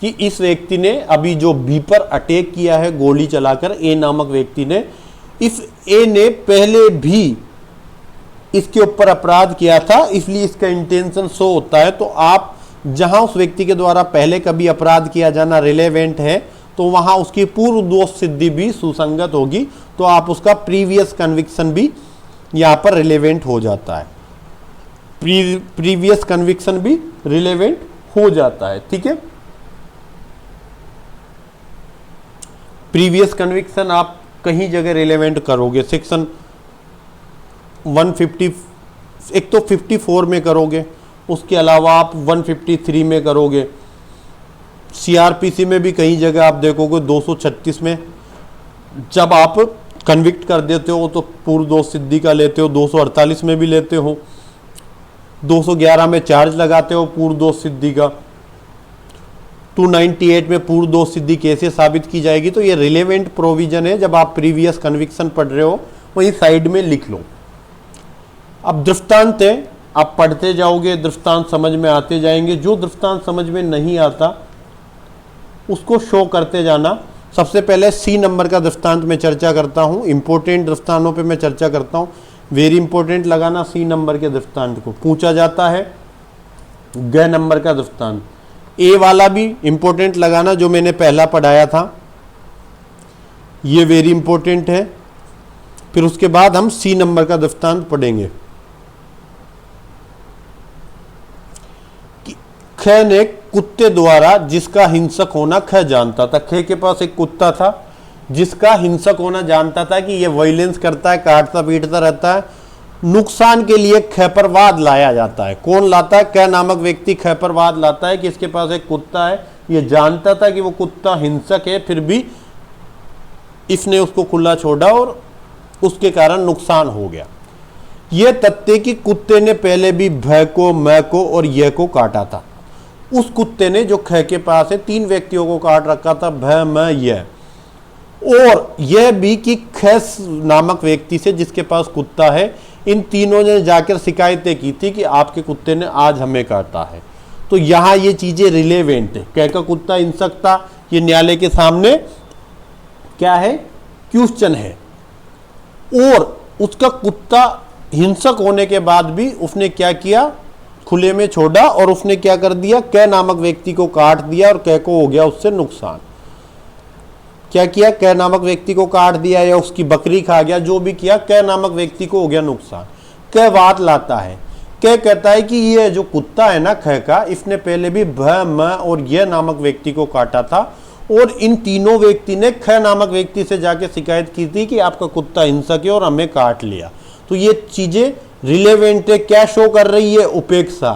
S1: कि इस व्यक्ति ने अभी जो बी पर अटैक किया है गोली चलाकर, ए नामक व्यक्ति ने, इस ए ने पहले भी इसके ऊपर अपराध किया था, इसलिए इसका इंटेंशन शो होता है। तो आप जहां उस व्यक्ति के द्वारा पहले कभी अपराध किया जाना रिलेवेंट है, तो वहां उसकी पूर्व दोष सिद्धि भी सुसंगत होगी, तो आप उसका प्रीवियस कन्विक्शन भी यहां पर रिलेवेंट हो जाता है, प्रीवियस कन्विक्शन भी रिलेवेंट हो जाता है, ठीक है। प्रीवियस कन्विक्शन आप कहीं जगह रिलेवेंट करोगे, सेक्शन 150, एक तो 54 में करोगे, उसके अलावा आप 153 में करोगे, सीआरपीसी में भी कई जगह आप देखोगे 236 में जब आप कन्विक्ट कर देते हो तो पूर्व दोष सिद्धि का लेते हो, 248 में भी लेते हो, 211 में चार्ज लगाते हो पूर्व दोष सिद्धि का, 298 में पूर्व दोष सिद्धि कैसे साबित की जाएगी। तो ये रिलेवेंट प्रोविजन है, जब आप प्रीवियस कन्विक्शन पढ़ रहे हो वही साइड में लिख लो। अब दृष्टांत है, आप पढ़ते जाओगे, दृष्टांत समझ में आते जाएंगे, जो दृष्टांत समझ में नहीं आता उसको शो करते जाना। सबसे पहले सी नंबर का दृष्टांत में चर्चा करता हूं, इंपॉर्टेंट दृष्टांतों पे मैं चर्चा करता हूं, वेरी इंपॉर्टेंट लगाना सी नंबर के दृष्टांत को। पूछा जाता है ग नंबर का दृष्टांत, ए वाला भी इंपॉर्टेंट लगाना जो मैंने पहला पढ़ाया था, ये वेरी इंपॉर्टेंट है। फिर उसके बाद हम सी नंबर का दृष्टांत पढ़ेंगे। ख ने कुत्ते द्वारा जिसका हिंसक होना ख जानता था, ख के पास एक कुत्ता था जिसका हिंसक होना जानता था कि ये वायलेंस करता है, काटता पीटता रहता है, नुकसान के लिए ख पर वाद लाया जाता है। कौन लाता है? क नामक व्यक्ति ख पर वाद लाता है कि इसके पास एक कुत्ता है, ये जानता था कि वो कुत्ता हिंसक है, फिर भी इसने उसको खुला छोड़ा और उसके कारण नुकसान हो गया। यह तथ्य कि कुत्ते ने पहले भी भ को, म को और य को काटा था। उस कुत्ते ने जो ख के पास है 3 व्यक्तियों को काट रखा था, भ, म, य, और यह भी कि ख नामक व्यक्ति से जिसके पास कुत्ता है, इन तीनों ने जाकर शिकायतें की थी कि आपके कुत्ते ने आज हमें काटा है। तो यहां ये चीजें रिलेवेंट है। क का कुत्ता हिंसक था, ये न्यायालय के सामने क्या है? क्वेश्चन है। और उसका कुत्ता हिंसक होने के बाद भी उसने क्या किया? खुले में छोड़ा और उसने क्या कर दिया? क नामक व्यक्ति को काट दिया और क को हो गया उससे नुकसान। क्या किया? क नामक व्यक्ति को काट दिया या उसकी बकरी खा गया, जो भी किया, क नामक व्यक्ति को हो गया नुकसान। क वाद लाता है। क कहता है कि ये जो कुत्ता है ना ख का, इसने पहले भी भ, म और य नामक व्यक्ति को काटा था और इन तीनों व्यक्ति ने ख नामक व्यक्ति से जाके शिकायत की थी कि आपका कुत्ता हिंसक है और हमें काट लिया। तो ये चीजें रिलेवेंट है। क्या शो कर रही है? उपेक्षा,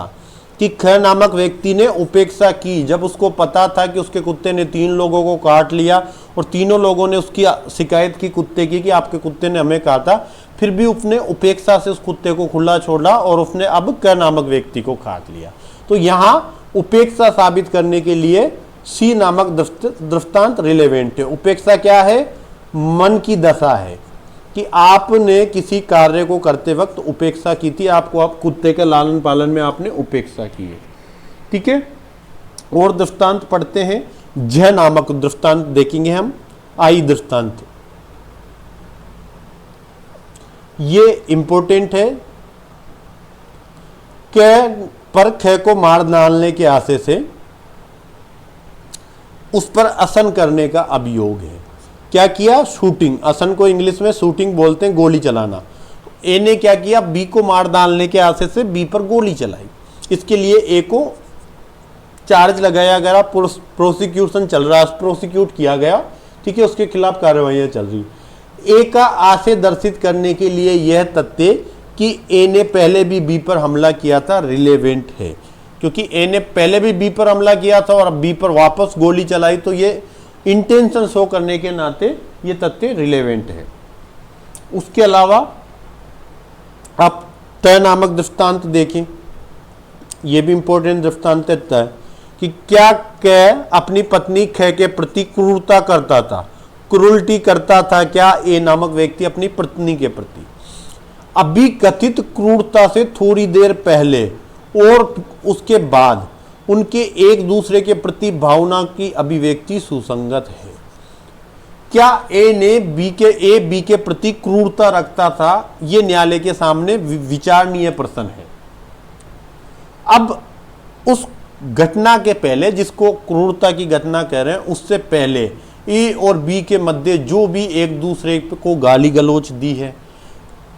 S1: कि ख नामक व्यक्ति ने उपेक्षा की जब उसको पता था कि उसके कुत्ते ने 3 लोगों को काट लिया और तीनों लोगों ने उसकी शिकायत की कुत्ते की कि आपके कुत्ते ने हमें काटा, फिर भी उसने उपेक्षा से उस कुत्ते को खुला छोड़ा और उसने अब क नामक व्यक्ति को काट लिया। तो यहाँ उपेक्षा साबित करने के लिए सी नामक दृष्टांत रिलेवेंट है। उपेक्षा क्या है? मन की दशा है कि आपने किसी कार्य को करते वक्त उपेक्षा की थी, आपको आप कुत्ते के लालन पालन में आपने उपेक्षा की है। ठीक है, और दृष्टांत पढ़ते हैं। ज नामक दृष्टांत देखेंगे हम। आई दृष्टांत, ये इंपॉर्टेंट है। क पर ख को मार डालने के आशय से उस पर असन करने का अभियोग है। क्या किया? शूटिंग। असन को इंग्लिश में शूटिंग बोलते हैं, गोली चलाना। ए ने क्या किया? बी को मार डालने के आशय से बी पर गोली चलाई। इसके लिए ए को चार्ज लगाया गया, प्रोसिक्यूशन चल रहा है, प्रोसिक्यूट किया गया। ठीक है, उसके खिलाफ कार्रवाइयां चल रही। ए का आशय दर्शित करने के लिए यह तथ्य कि ए ने पहले भी बी पर हमला किया था रिलेवेंट है, क्योंकि ए ने पहले भी बी पर हमला किया था और अब बी पर वापस गोली चलाई, तो ये इंटेंशन शो करने के नाते ये तथ्य रिलेवेंट है। उसके अलावा आप तय नामक दृष्टांत देखें। यह भी इंपॉर्टेंट दृष्टांत है कि क्या क अपनी पत्नी ख के प्रति क्रूरता करता था, क्रूरल्टी करता था क्या ए नामक व्यक्ति अपनी पत्नी के प्रति। अभी कथित क्रूरता से थोड़ी देर पहले और उसके बाद उनके एक दूसरे के प्रति भावना की अभिव्यक्ति सुसंगत है। क्या ए बी के प्रति क्रूरता रखता था? यह न्यायालय के सामने विचारणीय प्रश्न है। अब उस घटना के पहले, जिसको क्रूरता की घटना कह रहे हैं, उससे पहले ए और बी के मध्य जो भी एक दूसरे को गाली गलौच दी है,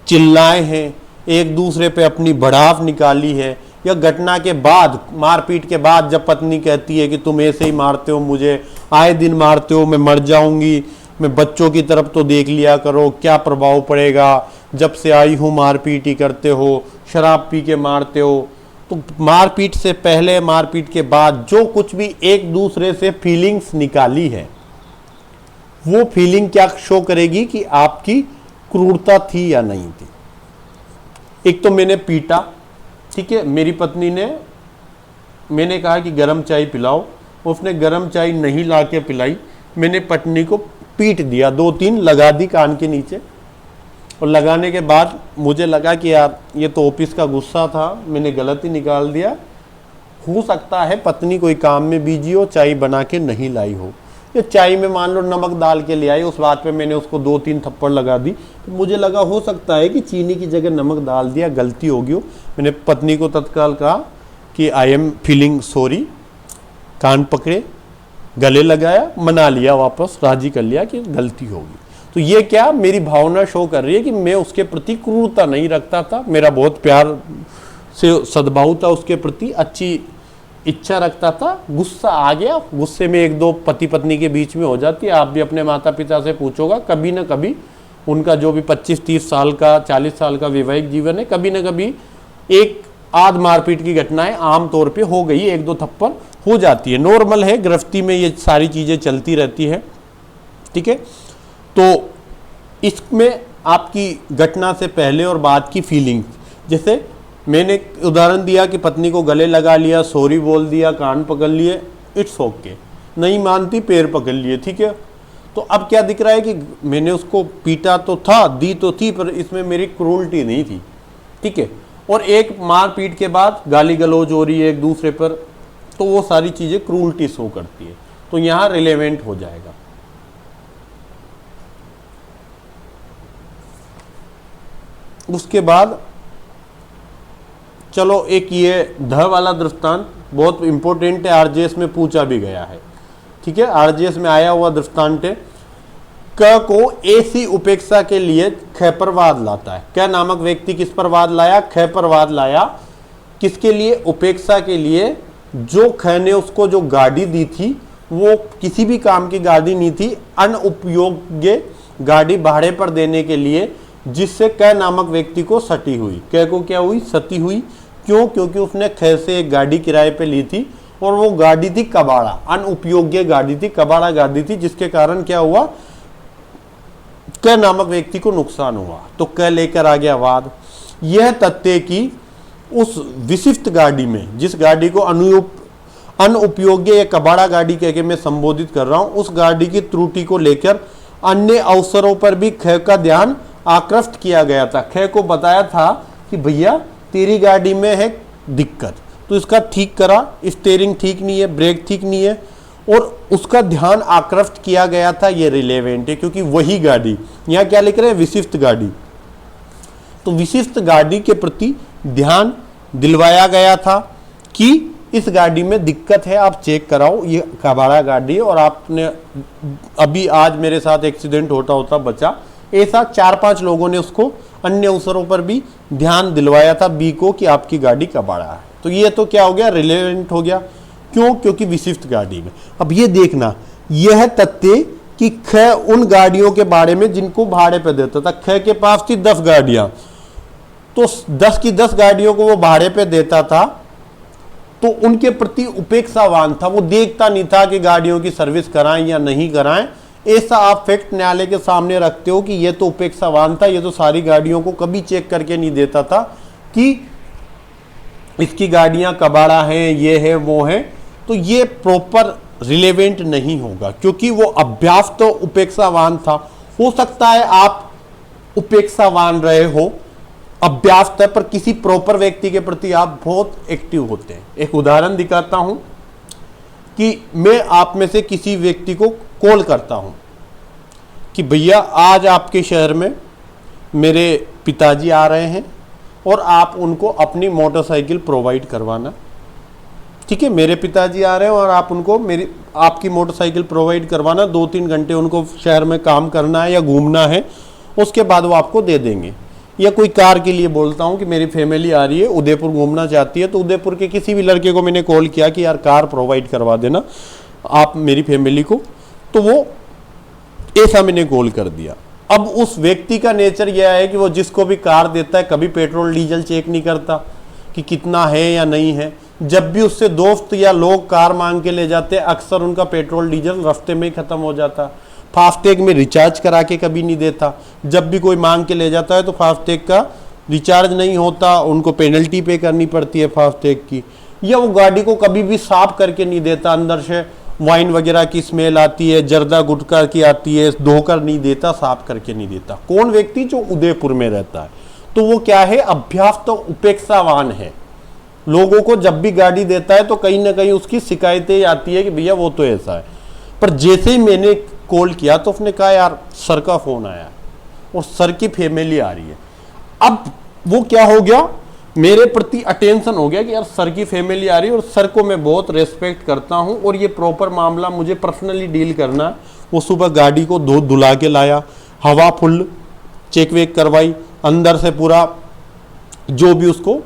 S1: चिल्लाए हैं, एक दूसरे पे अपनी भड़ास निकाली है, या घटना के बाद, मारपीट के बाद जब पत्नी कहती है कि तुम ऐसे ही मारते हो मुझे, आए दिन मारते हो, मैं मर जाऊंगी, मैं बच्चों की तरफ तो देख लिया करो, क्या प्रभाव पड़ेगा, जब से आई हूँ मारपीट ही करते हो, शराब पी के मारते हो। तो मारपीट से पहले, मारपीट के बाद जो कुछ भी एक दूसरे से फीलिंग्स निकाली है, वो फीलिंग क्या शो करेगी कि आपकी क्रूरता थी या नहीं थी। एक तो मैंने पीटा, ठीक है, मेरी पत्नी ने, मैंने कहा कि गरम चाय पिलाओ, उसने गरम चाय नहीं ला के पिलाई, मैंने पत्नी को पीट दिया, 2-3 लगा दी कान के नीचे। और लगाने के बाद मुझे लगा कि यार ये तो ऑफिस का गुस्सा था, मैंने गलत ही निकाल दिया। हो सकता है पत्नी कोई काम में बिजी हो, चाय बना के नहीं लाई हो, या चाय में मान लो नमक डाल के ले आई, उस बात पे मैंने उसको 2-3 थप्पड़ लगा दी। तो मुझे लगा हो सकता है कि चीनी की जगह नमक डाल दिया, गलती होगी हो। मैंने पत्नी को तत्काल कहा कि आई एम फीलिंग सॉरी, कान पकड़े, गले लगाया, मना लिया, वापस राजी कर लिया कि गलती होगी। तो ये क्या, मेरी भावना शो कर रही है कि मैं उसके प्रति क्रूरता नहीं रखता था, मेरा बहुत प्यार से सद्भाव था उसके प्रति, अच्छी इच्छा रखता था। गुस्सा आ गया, गुस्से में 1-2 पति पत्नी के बीच में हो जाती है। आप भी अपने माता पिता से पूछोगा, कभी ना कभी उनका जो भी 25-30 साल का 40 साल का वैवाहिक जीवन है, कभी ना कभी एक आध मारपीट की घटनाएं आमतौर पे हो गई, एक दो थप्पड़ हो जाती है, नॉर्मल है, गृहस्थी में ये सारी चीज़ें चलती रहती है। ठीक है, तो इसमें आपकी घटना से पहले और बाद की फीलिंग्स, जैसे मैंने उदाहरण दिया कि पत्नी को गले लगा लिया, सॉरी बोल दिया, कान पकड़ लिए, इट्स ओके, नहीं मानती पैर पकड़ लिए। ठीक है, तो अब क्या दिख रहा है कि मैंने उसको पीटा तो था, दी तो थी, पर इसमें मेरी क्रूरटी नहीं थी। ठीक है, और एक मार पीट के बाद गाली गलौज हो रही है एक दूसरे पर, तो वो सारी चीज़ें क्रूरटी शो करती है, तो यहाँ रिलेवेंट हो जाएगा। उसके बाद चलो एक ये ध वाला दृष्टांत बहुत इंपॉर्टेंट है, आरजेएस में पूछा भी गया है। ठीक है, आरजेएस में आया हुआ दृष्टांत है, क को ऐसी उपेक्षा के लिए ख पर वाद लाता है। क नामक व्यक्ति किस पर वाद लाया? ख पर वाद लाया। किसके लिए? उपेक्षा के लिए। जो ख ने उसको जो गाड़ी दी थी वो किसी भी काम की गाड़ी नहीं थी, अनुपयोग्य गाड़ी भाड़े पर देने के लिए, जिससे क नामक व्यक्ति को सती हुई। क को क्या हुई? सती हुई। क्यों? क्योंकि उसने ख से एक गाड़ी किराए पे ली थी और वो गाड़ी थी कबाड़ा, अनुपयोग्य गाड़ी थी, कबाड़ा गाड़ी थी, जिसके कारण क्या हुआ? क नामक व्यक्ति को नुकसान हुआ। तो क लेकर आ गया वाद। यह तथ्य कि उस विशिष्ट गाड़ी में, जिस गाड़ी को अनुपयोग्य या कबाड़ा गाड़ी कह के मैं संबोधित कर रहा हूं, उस गाड़ी की त्रुटि को लेकर अन्य अवसरों पर भी ख का ध्यान आकृष्ट किया गया था। ख को बताया था कि भैया तेरी गाड़ी में है दिक्कत, तो इसका ठीक करा, स्टीयरिंग ठीक नहीं है, ब्रेक ठीक नहीं है, और उसका ध्यान आकृष्ट किया गया था। ये रिलेवेंट है क्योंकि वही गाड़ी, यहाँ क्या लिख रहे हैं? विशिष्ट गाड़ी। तो विशिष्ट गाड़ी के प्रति ध्यान दिलवाया गया था कि इस गाड़ी में दिक्कत है, आप चेक कराओ, ये कबाड़ा गाड़ी है और आपने अभी आज मेरे साथ एक्सीडेंट होता बचा। ऐसा 4-5 लोगों ने उसको अन्य अवसरों पर भी ध्यान दिलवाया था बी को कि आपकी गाड़ी कबाड़ा है। तो ये तो क्या हो गया? रिलेवेंट हो गया। क्यों? क्योंकि विशिष्ट गाड़ी में। अब ये देखना, यह तथ्य कि ख उन गाड़ियों के बारे में जिनको भाड़े पे देता था, ख के पास थी 10 गाड़ियां, तो 10 की 10 गाड़ियों को वो भाड़े पे देता था, तो उनके प्रति उपेक्षावान था। वो देखता नहीं था कि गाड़ियों की सर्विस कराएं या नहीं कराएं। ऐसा आप फैक्ट न्यायालय के सामने रखते हो कि ये तो उपेक्षावान था, ये तो सारी गाड़ियों को कभी चेक करके नहीं देता था कि इसकी गाड़ियां कबाड़ा हैं, ये है वो है। तो ये प्रॉपर रिलेवेंट नहीं होगा क्योंकि वो अभ्यास तो उपेक्षावान था। हो सकता है आप उपेक्षावान रहे हो, अभ्यास है, पर किसी प्रॉपर व्यक्ति के प्रति आप बहुत एक्टिव होते हैं। एक उदाहरण दिखाता हूं कि मैं आप में से किसी व्यक्ति को कॉल करता हूं कि भैया आज आपके शहर में मेरे पिताजी आ रहे हैं और आप उनको अपनी मोटरसाइकिल प्रोवाइड करवाना। ठीक है, मेरे पिताजी आ रहे हैं और आप उनको आपकी मोटरसाइकिल प्रोवाइड करवाना। 2-3 घंटे उनको शहर में काम करना है या घूमना है, उसके बाद वो आपको दे देंगे। या कोई कार के लिए बोलता हूँ कि मेरी फैमिली आ रही है, उदयपुर घूमना चाहती है, तो उदयपुर के किसी भी लड़के को मैंने कॉल किया कि यार कार प्रोवाइड करवा देना आप मेरी फैमिली को, तो वो ऐसा मैंने कॉल कर दिया। अब उस व्यक्ति का नेचर यह है कि वो जिसको भी कार देता है कभी पेट्रोल डीजल चेक नहीं करता कि कितना है या नहीं है। जब भी उससे दोस्त या लोग कार मांग के ले जाते हैं, अक्सर उनका पेट्रोल डीजल रास्ते में ही खत्म हो जाता। फास्टैग में रिचार्ज करा के कभी नहीं देता। जब भी कोई मांग के ले जाता है तो फास्टैग का रिचार्ज नहीं होता, उनको पेनल्टी पे करनी पड़ती है फास्टैग की। या वो गाड़ी को कभी भी साफ करके नहीं देता, अंदर से वाइन वगैरह की स्मेल आती है, जर्दा गुटखा की आती है, धोकर नहीं देता, साफ करके नहीं देता। कौन व्यक्ति? जो उदयपुर में रहता है। तो वो क्या है? अभ्यास तो उपेक्षावान है। लोगों को जब भी गाड़ी देता है तो कहीं ना कहीं उसकी शिकायतें आती है कि भैया वो तो ऐसा है। पर जैसे ही मैंने कॉल किया तो उसने कहा यार सर का फोन आया और सर की फैमिली आ रही है। अब वो क्या हो गया? मेरे प्रति अटेंशन हो गया कि यार सर की फैमिली आ रही है और सर को मैं बहुत रेस्पेक्ट करता हूं और ये प्रॉपर मामला मुझे पर्सनली डील करना है। वो सुबह गाड़ी को धुला के लाया, हवा फुल चेक वेक करवाई, अंदर से पूरा जो भी उसको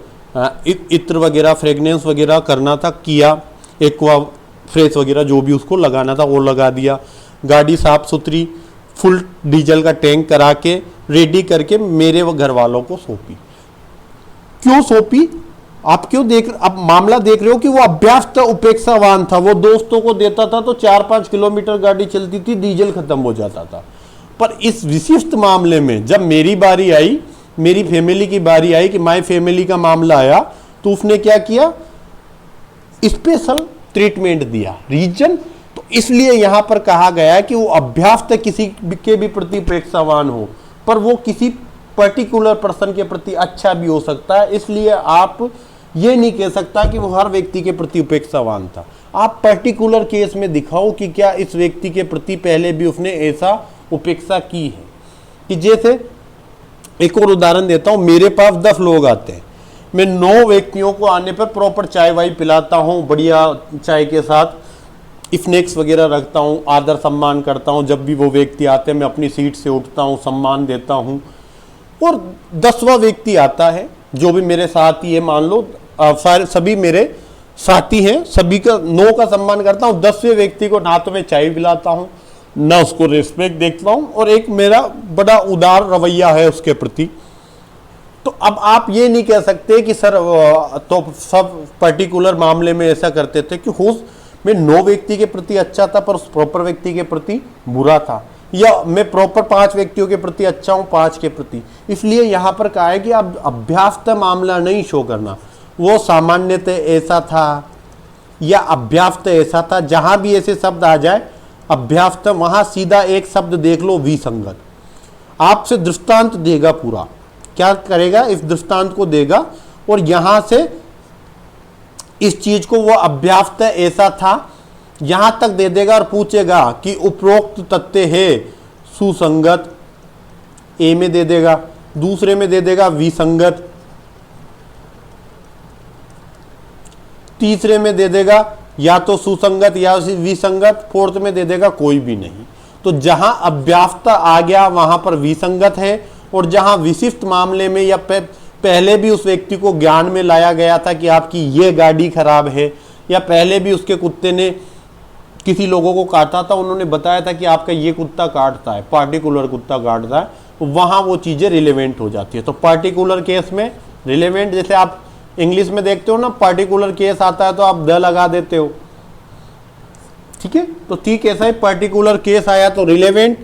S1: इत्र वगैरह फ्रेगनेंस वगैरह करना था किया, एक्वा फ्रेश वगैरह जो भी उसको लगाना था वो लगा दिया। गाड़ी साफ सुथरी, फुल डीजल का टैंक करा के रेडी करके मेरे वो घर वालों को सौंपी। क्यों सौंपी? आप क्यों अब मामला देख रहे हो कि वो अभ्यस्त उपेक्षावान था। वो दोस्तों को देता था तो 4-5 किलोमीटर गाड़ी चलती थी, डीजल खत्म हो जाता था। पर इस विशिष्ट मामले में जब मेरी बारी आई, मेरी फैमिली की बारी आई कि माय फैमिली का मामला आया, तो उसने क्या किया? स्पेशल ट्रीटमेंट दिया। रीजन तो इसलिए यहां पर कहा गया कि वो अभ्यस्त किसी के भी प्रति उपेक्षावान हो, पर वो किसी पर्टिकुलर पर्सन के प्रति अच्छा भी हो सकता है। इसलिए आप ये नहीं कह सकता कि वो हर व्यक्ति के प्रति उपेक्षावान था। आप पर्टिकुलर केस में दिखाओ कि क्या इस व्यक्ति के प्रति पहले भी उसने ऐसा उपेक्षा की है। कि जैसे एक और उदाहरण देता हूं, मेरे पास 10 लोग आते हैं, मैं 9 व्यक्तियों को आने पर प्रॉपर चाय वाय पिलाता हूं, बढ़िया चाय के साथ स्नैक्स वगैरह रखता हूं, आदर सम्मान करता हूं। जब भी वो व्यक्ति आते हैं मैं अपनी सीट से उठता हूं, सम्मान देता हूं। और 10वां व्यक्ति आता है, जो भी मेरे साथी है, मान लो सारे सभी मेरे साथी हैं, सभी का 9 का सम्मान करता हूं। 10वें व्यक्ति को ना तो मैं चाय पिलाता हूं, ना उसको रिस्पेक्ट देखता हूं, और एक मेरा बड़ा उदार रवैया है उसके प्रति। तो अब आप ये नहीं कह सकते कि सर तो सब पर्टिकुलर मामले में ऐसा करते थे, कि हो मैं 9 व्यक्ति के प्रति अच्छा था पर उस प्रॉपर व्यक्ति के प्रति बुरा था, या मैं प्रॉपर 5 व्यक्तियों के प्रति अच्छा हूं 5 के प्रति। इसलिए यहां पर कहा है कि आप अभ्यास्त मामला नहीं शो करना, वो सामान्यतः ऐसा था या अभ्यास्त ऐसा था। जहां भी ऐसे शब्द आ जाए अभ्यास्त, वहां सीधा एक शब्द देख लो, विसंगत। आपसे दृष्टांत देगा, पूरा क्या करेगा, इस दृष्टांत को देगा और यहां से इस चीज को वो अभ्यास्त ऐसा था यहां तक दे देगा और पूछेगा कि उपरोक्त तथ्य है सुसंगत, ए में दे देगा, दूसरे में दे देगा विसंगत, तीसरे में दे देगा या तो सुसंगत या विसंगत, फोर्थ में दे देगा कोई भी नहीं। तो जहां अभ्यास्त आ गया वहां पर विसंगत है, और जहां विशिष्ट मामले में या पहले भी उस व्यक्ति को ज्ञान में लाया गया था कि आपकी ये गाड़ी खराब है, या पहले भी उसके कुत्ते ने किसी लोगों को काटा था, उन्होंने बताया था कि आपका ये कुत्ता काटता है, पार्टिकुलर कुत्ता काटता है, तो वहां वो चीजें रिलेवेंट हो जाती है। तो पार्टिकुलर केस में रिलेवेंट, जैसे आप इंग्लिश में देखते हो ना, पार्टिकुलर केस आता है तो आप द लगा देते हो, ठीक है। तो ठीक ऐसा ही पर्टिकुलर केस आया तो रिलेवेंट,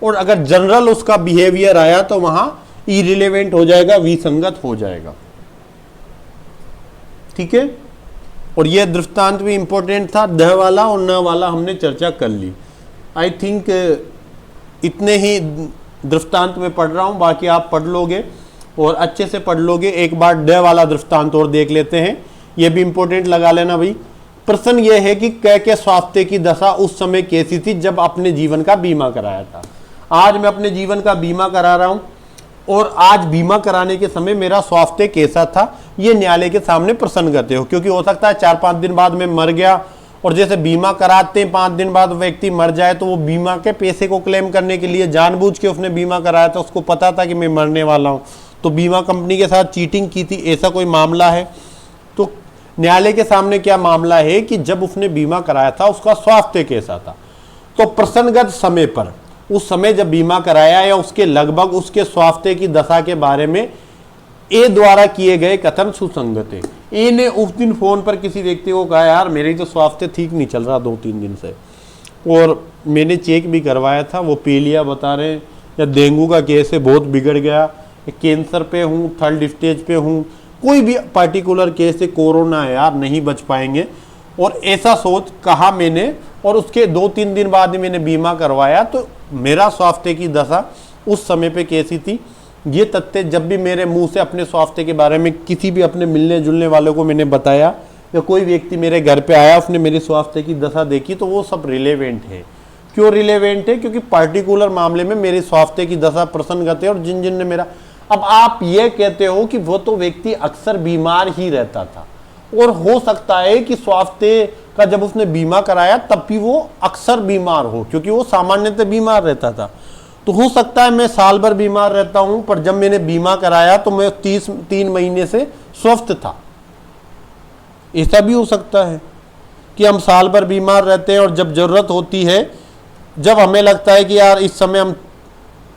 S1: और अगर जनरल उसका बिहेवियर आया तो वहां इरिलेवेंट हो जाएगा, विसंगत हो जाएगा, ठीक है। और यह दृष्टांत भी इंपॉर्टेंट था, द वाला और न वाला हमने चर्चा कर ली। आई थिंक इतने ही दृष्टांत में पढ़ रहा हूं, बाकी आप पढ़ लोगे और अच्छे से पढ़ लोगे। एक बार ड वाला दृष्टांत और देख लेते हैं, यह भी इंपॉर्टेंट लगा लेना भाई। प्रश्न यह है कि क के स्वास्थ्य की दशा उस समय कैसी थी जब अपने जीवन का बीमा कराया था। आज मैं अपने जीवन का बीमा करा रहा हूं और आज बीमा कराने के समय मेरा स्वास्थ्य कैसा था, ये न्यायालय के सामने प्रश्न करते हो। क्योंकि हो सकता है 4-5 दिन बाद मैं मर गया, और जैसे बीमा कराते हैं 5 दिन बाद व्यक्ति मर जाए, तो वो बीमा के पैसे को क्लेम करने के लिए जानबूझ के उसने बीमा कराया था, उसको पता था कि मैं मरने वाला हूं, तो बीमा कंपनी के साथ चीटिंग की थी, ऐसा कोई मामला है। तो न्यायालय के सामने क्या मामला है कि जब उसने बीमा कराया था उसका स्वास्थ्य कैसा था। तो प्रसंगत समय पर, उस समय जब बीमा कराया या उसके लगभग उसके स्वास्थ्य की दशा के बारे में ए द्वारा किए गए कथन सुसंगत है। ए ने उस दिन फोन पर किसी व्यक्ति को कहा, यार मेरी तो स्वास्थ्य ठीक नहीं चल रहा 2-3 दिन से, और मैंने चेक भी करवाया था, वो पीलिया बता रहे हैं, या डेंगू का केस है, बहुत बिगड़ गया, कैंसर पे हूँ, 3rd स्टेज पे हूँ, कोई भी पार्टिकुलर केस है, कोरोना है यार, नहीं बच पाएंगे। और ऐसा सोच कहा मैंने, और उसके 2-3 दिन बाद ही मैंने बीमा करवाया। तो मेरा स्वास्थ्य की दशा उस समय पे कैसी थी, ये तथ्य जब भी मेरे मुंह से अपने स्वास्थ्य के बारे में किसी भी अपने मिलने जुलने वालों को मैंने बताया, या कोई व्यक्ति मेरे घर पे आया उसने मेरी स्वास्थ्य की दशा देखी, तो वो सब रिलेवेंट है। क्यों रिलेवेंट है? क्योंकि पार्टिकुलर मामले में मेरे स्वास्थ्य की दशा प्रसंगत है, और जिन जिन ने मेरा, अब आप ये कहते हो कि वो तो व्यक्ति अक्सर बीमार ही रहता था, और हो सकता है कि स्वास्थ्य का जब उसने बीमा कराया तब भी वो अक्सर बीमार हो, क्योंकि वो सामान्यतः बीमार रहता था। तो हो सकता है मैं साल भर बीमार रहता हूं, पर जब मैंने बीमा कराया तो मैं 3 महीने से स्वस्थ था। ऐसा भी हो सकता है कि हम साल भर बीमार रहते हैं और जब जरूरत होती है जब हमें लगता है कि यार इस समय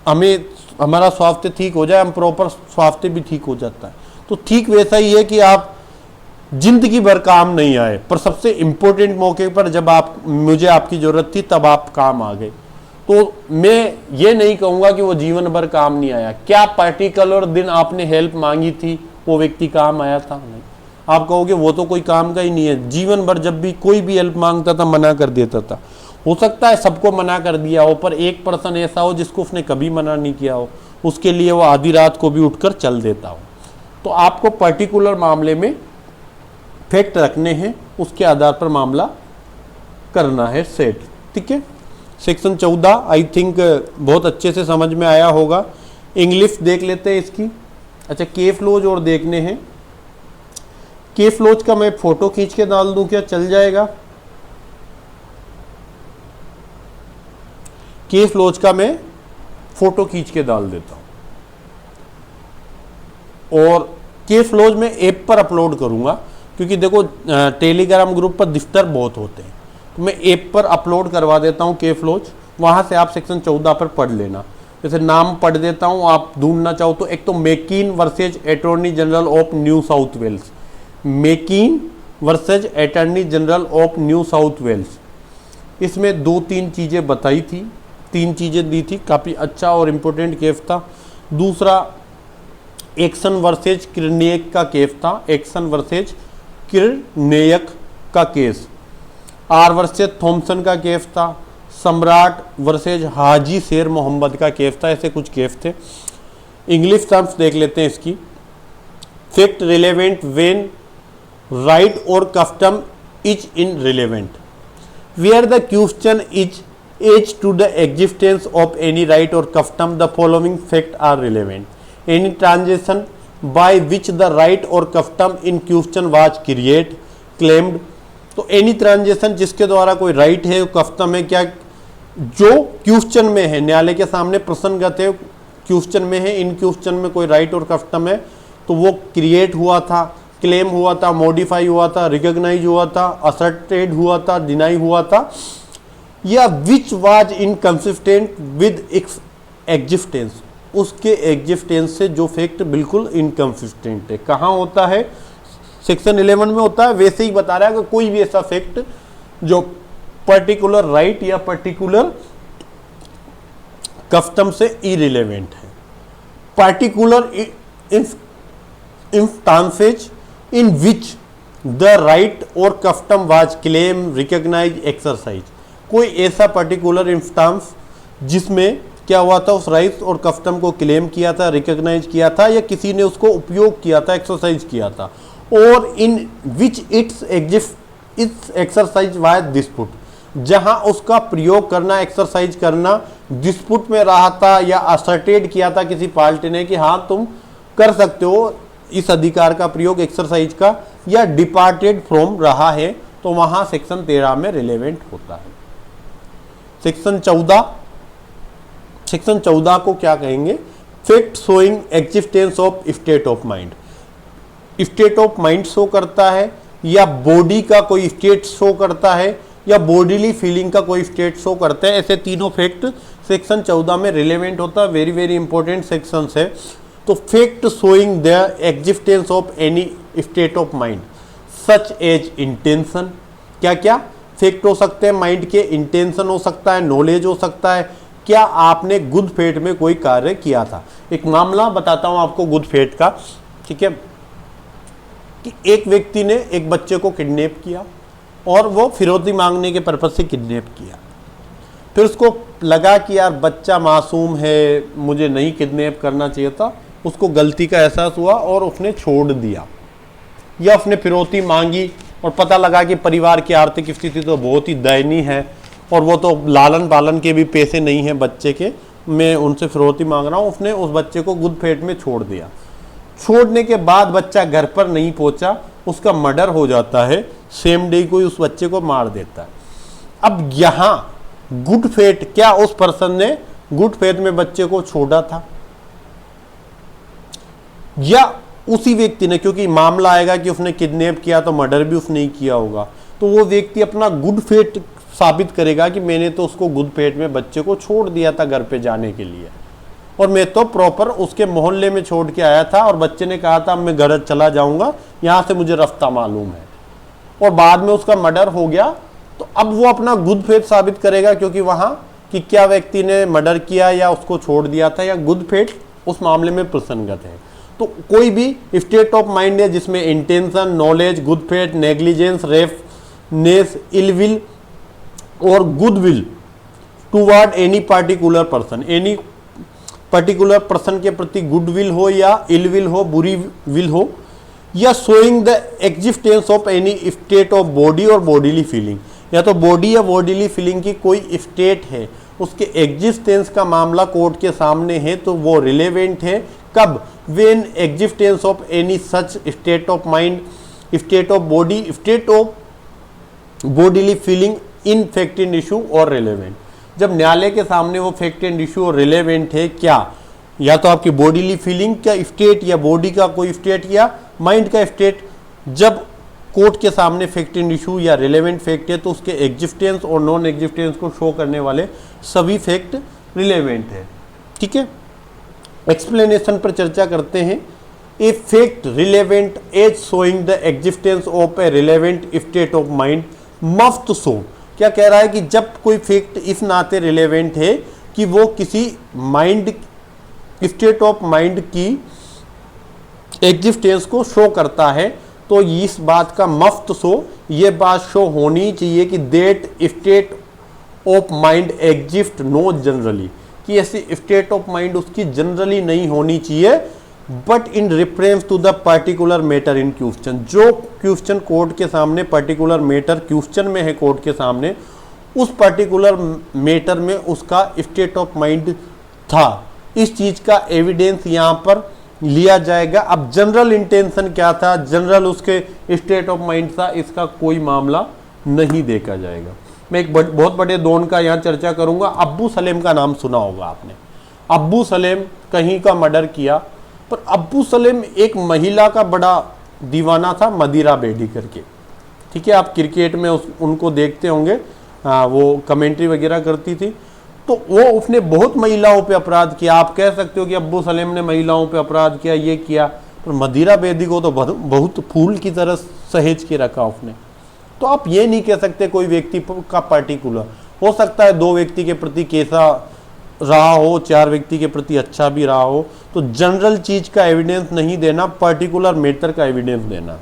S1: हमें हमारा स्वास्थ्य ठीक हो जाए, हम प्रॉपर स्वास्थ्य भी ठीक हो जाता है। तो ठीक वैसा ही है कि आप जिंदगी भर काम नहीं आए, पर सबसे इंपॉर्टेंट मौके पर जब मुझे आपकी जरूरत थी तब आप काम आ गए। तो मैं ये नहीं कहूंगा कि वो जीवन भर काम नहीं आया। क्या पर्टिकुलर दिन आपने हेल्प मांगी थी वो व्यक्ति काम आया था? नहीं। आप कहोगे वो तो कोई काम का ही नहीं है, जीवन भर जब भी कोई भी हेल्प मांगता था मना कर देता था। हो सकता है सबको मना कर दिया हो, पर एक पर्सन ऐसा हो जिसको उसने कभी मना नहीं किया हो, उसके लिए वो आधी रात को भी उठकर चल देता हो। तो आपको पर्टिकुलर मामले में फैक्ट रखने हैं, उसके आधार पर मामला करना है सेट। ठीक है, सेक्शन 14 आई थिंक बहुत अच्छे से समझ में आया होगा। इंग्लिश देख लेते हैं इसकी। अच्छा, के फ्लोज और देखने हैं। के फ्लोज का मैं फोटो खींच के डाल दूं क्या, चल जाएगा? के फ्लोज का मैं फोटो खींच के डाल देता हूं और के फ्लोज में ऐप पर अपलोड करूंगा, क्योंकि देखो टेलीग्राम ग्रुप पर डिस्टर्ब बहुत होते हैं, तो मैं ऐप पर अपलोड करवा देता हूं के फ्लोज। वहां से आप सेक्शन 14 पर पढ़ लेना। जैसे नाम पढ़ देता हूं, आप ढूंढना चाहो तो एक तो McKeen versus attorney general of New South Wales, McKeen versus attorney general of New South Wales. इसमें 2-3 चीजें बताई थी, 3 चीजें दी थी, काफी अच्छा और इम्पोर्टेंट केस था। दूसरा एक्सन वर्सेज किरनेक का केस था, एक्सन वर्सेज किरनेक का केस। आर वर्सेज थॉमसन का केस था, सम्राट वर्सेज हाजी शेर मोहम्मद का केस था। ऐसे कुछ केस थे। इंग्लिश टर्म्स देख लेते हैं इसकी। Fact relevant when right or custom is in relevant, where the question is as to the existence of any right or custom the following fact are relevant. Any transaction by which the right or custom in question was create claimed. तो any transaction जिसके द्वारा कोई right है, custom है, क्या जो question में है, न्यायालय के सामने प्रसंगत है, क्वेश्चन में है, इन क्वेश्चन में कोई राइट और कस्टम है, तो वो क्रिएट हुआ था, क्लेम हुआ था, मॉडिफाई हुआ था, रिकॉग्नाइज हुआ था, असर्टेड हुआ था, डिनाई हुआ था, या which was inconsistent with its existence, उसके एग्जिस्टेंस से जो फैक्ट बिल्कुल इनकंसिस्टेंट है। कहाँ होता है? सेक्शन 11 में होता है। वैसे ही बता रहा है कि कोई भी ऐसा फैक्ट जो पर्टिकुलर राइट या पर्टिकुलर कस्टम से इरिलेवेंट है। Particular instances in which the right or custom was claim recognise exercise, कोई ऐसा पर्टिकुलर इंस्टांस जिसमें क्या हुआ था, उस राइट और कस्टम को क्लेम किया था, रिकॉग्नाइज किया था, या किसी ने उसको उपयोग किया था, एक्सरसाइज किया था, और इन विच इट्स एक्सरसाइज वाज डिस्प्यूट, जहां उसका प्रयोग करना, एक्सरसाइज करना डिस्प्यूट में रहा था, या असर्टेड किया था किसी पार्टी ने कि हाँ तुम कर सकते हो इस अधिकार का प्रयोग, एक्सरसाइज का, या डिपार्टेड फ्रॉम रहा है, तो वहां सेक्शन 13 में रिलेवेंट होता है। सेक्शन 14 को क्या कहेंगे? Fact showing existence of state of mind. State of mind show करता है, या बॉडी का कोई स्टेट शो करता है, या बॉडीली फीलिंग का कोई स्टेट शो करता है। ऐसे तीनों फैक्ट सेक्शन 14 में रिलेवेंट होता है। वेरी वेरी इंपॉर्टेंट सेक्शन है। तो fact showing the existence of any state of mind such as intention, क्या क्या फैक्ट हो सकते हैं माइंड के? इंटेंशन हो सकता है, नॉलेज हो सकता है, क्या आपने गुड फेथ में कोई कार्य किया था। एक मामला बताता हूं आपको गुड फेथ का, ठीक है, कि एक व्यक्ति ने एक बच्चे को किडनैप किया और वो फिरौती मांगने के पर्पज से किडनैप किया। फिर उसको लगा कि यार बच्चा मासूम है, मुझे नहीं किडनैप करना चाहिए था, उसको गलती का एहसास हुआ और उसने छोड़ दिया, या उसने फिरौती मांगी और पता लगा कि परिवार की आर्थिक स्थिति तो बहुत ही दयनीय है और वो तो लालन पालन के भी पैसे नहीं हैं बच्चे के, मैं उनसे फिरौती मांग रहा हूँ। उसने उस बच्चे को गुड फेथ में छोड़ दिया। छोड़ने के बाद बच्चा घर पर नहीं पहुंचा, उसका मर्डर हो जाता है, सेम डे को ही उस बच्चे को मार देता है। अब यहाँ गुड फेथ, क्या उस पर्सन ने गुड फेथ में बच्चे को छोड़ा था, या उसी व्यक्ति ने, क्योंकि मामला आएगा कि उसने किडनैप किया तो मर्डर भी उसने ही किया होगा, तो वो व्यक्ति अपना गुड फेथ साबित करेगा कि मैंने तो उसको गुद पेट में बच्चे को छोड़ दिया था घर पे जाने के लिए, और मैं तो प्रॉपर उसके मोहल्ले में छोड़ के आया था, और बच्चे ने कहा था मैं घर चला जाऊंगा, यहाँ से मुझे रास्ता मालूम है, और बाद में उसका मर्डर हो गया, तो अब वो अपना गुड फेथ साबित करेगा, क्योंकि वहाँ कि क्या व्यक्ति ने मर्डर किया या उसको छोड़ दिया था, या गुड फेथ उस मामले में प्रसंगत है। तो कोई भी स्टेट ऑफ माइंड है जिसमें intention, knowledge, good faith, negligence, rashness, ill will or goodwill toward any particular person, any particular person के प्रति गुडविल हो या इलविल हो, बुरी विल हो, या showing the existence of any state of body और बॉडीली फीलिंग, या तो बॉडी या बॉडीली फीलिंग की कोई स्टेट है, उसके एग्जिस्टेंस का मामला कोर्ट के सामने है, तो वो रिलेवेंट है। कब? When existence of any such state of mind, state of body, state of bodily feeling in fact and issue और रिलेवेंट। जब न्यायालय के सामने वो फैक्ट एंड इशू और रिलेवेंट है, क्या या तो आपकी बॉडीली फीलिंग का स्टेट, या बॉडी का कोई स्टेट, या माइंड का स्टेट, जब कोर्ट के सामने फैक्ट एंड इशू या रिलेवेंट फैक्ट है, तो उसके एग्जिस्टेंस और नॉन एग्जिस्टेंस को शो करने वाले सभी फैक्ट रिलेवेंट है। ठीक है, एक्सप्लेनेशन पर चर्चा करते हैं। A fact relevant as showing the existence of a relevant state of mind must show. क्या कह रहा है कि जब कोई फैक्ट इस नाते रिलेवेंट है कि वो किसी माइंड, स्टेट ऑफ माइंड की एग्जिस्टेंस को शो करता है, तो इस बात का मफ्त शो, ये बात शो होनी चाहिए कि that state of mind exist no generally, कि ऐसी स्टेट ऑफ माइंड उसकी जनरली नहीं होनी चाहिए, but in reference to the particular matter in question. जो क्वेश्चन कोर्ट के सामने, पर्टिकुलर मैटर क्वेश्चन में है कोर्ट के सामने, उस पर्टिकुलर मैटर में उसका स्टेट ऑफ माइंड था, इस चीज का एविडेंस यहाँ पर लिया जाएगा। अब जनरल इंटेंशन क्या था, जनरल उसके स्टेट ऑफ माइंड था, इसका कोई मामला नहीं देखा जाएगा। मैं एक बहुत बड़े दोन का यहाँ चर्चा करूंगा। अब्बू सलेम का नाम सुना होगा आपने। अब्बू सलेम कहीं का मर्डर किया, पर अब्बू सलेम एक महिला का बड़ा दीवाना था, मदिरा बेडी करके। ठीक है, आप क्रिकेट में उनको देखते होंगे, वो कमेंट्री वगैरह करती थी। तो वो उसने बहुत महिलाओं पे अपराध किया। आप कह सकते हो कि अब्बू सलेम ने महिलाओं पे अपराध किया, ये किया, पर मदिरा बेदी को तो बहुत फूल की तरह सहेज के रखा उसने। तो आप ये नहीं कह सकते कोई व्यक्ति का पर्टिकुलर, हो सकता है 2 व्यक्ति के प्रति कैसा रहा हो, 4 व्यक्ति के प्रति अच्छा भी रहा हो। तो जनरल चीज का एविडेंस नहीं देना, पर्टिकुलर मैटर का एविडेंस देना।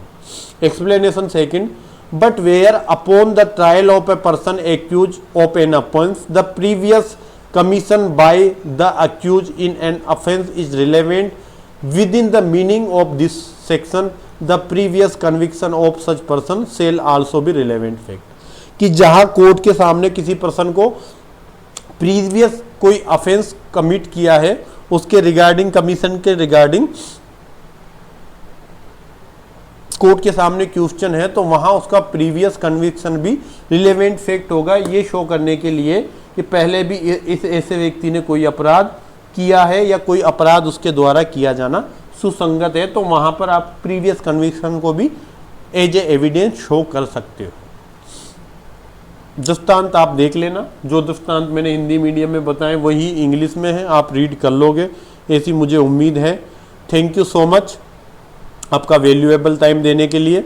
S1: Explanation second, but where upon the trial of a person accused of an offence, the previous commission by the accused in an offence is relevant within the meaning of this section, the previous conviction of such person shall also be relevant fact। कि जहां court के सामने किसी person को previous कोई offence commit किया है, उसके रिगार्डिंग, कमीशन के रिगार्डिंग कोर्ट के सामने क्वेश्चन है, तो वहां उसका प्रीवियस कन्विक्शन भी रिलेवेंट फैक्ट होगा, ये शो करने के लिए कि पहले भी इस ऐसे व्यक्ति ने कोई अपराध किया है या कोई अपराध उसके द्वारा किया जाना सुसंगत है, तो वहां पर आप प्रीवियस कन्विक्शन को भी एज ए एविडेंस शो कर सकते हो। दृष्टांत आप देख लेना, जो दृष्टांत मैंने हिंदी मीडियम में बताए वही इंग्लिश में है, आप रीड कर लोगे, ऐसी मुझे उम्मीद है। थैंक यू सो मच आपका वैल्यूएबल टाइम देने के लिए।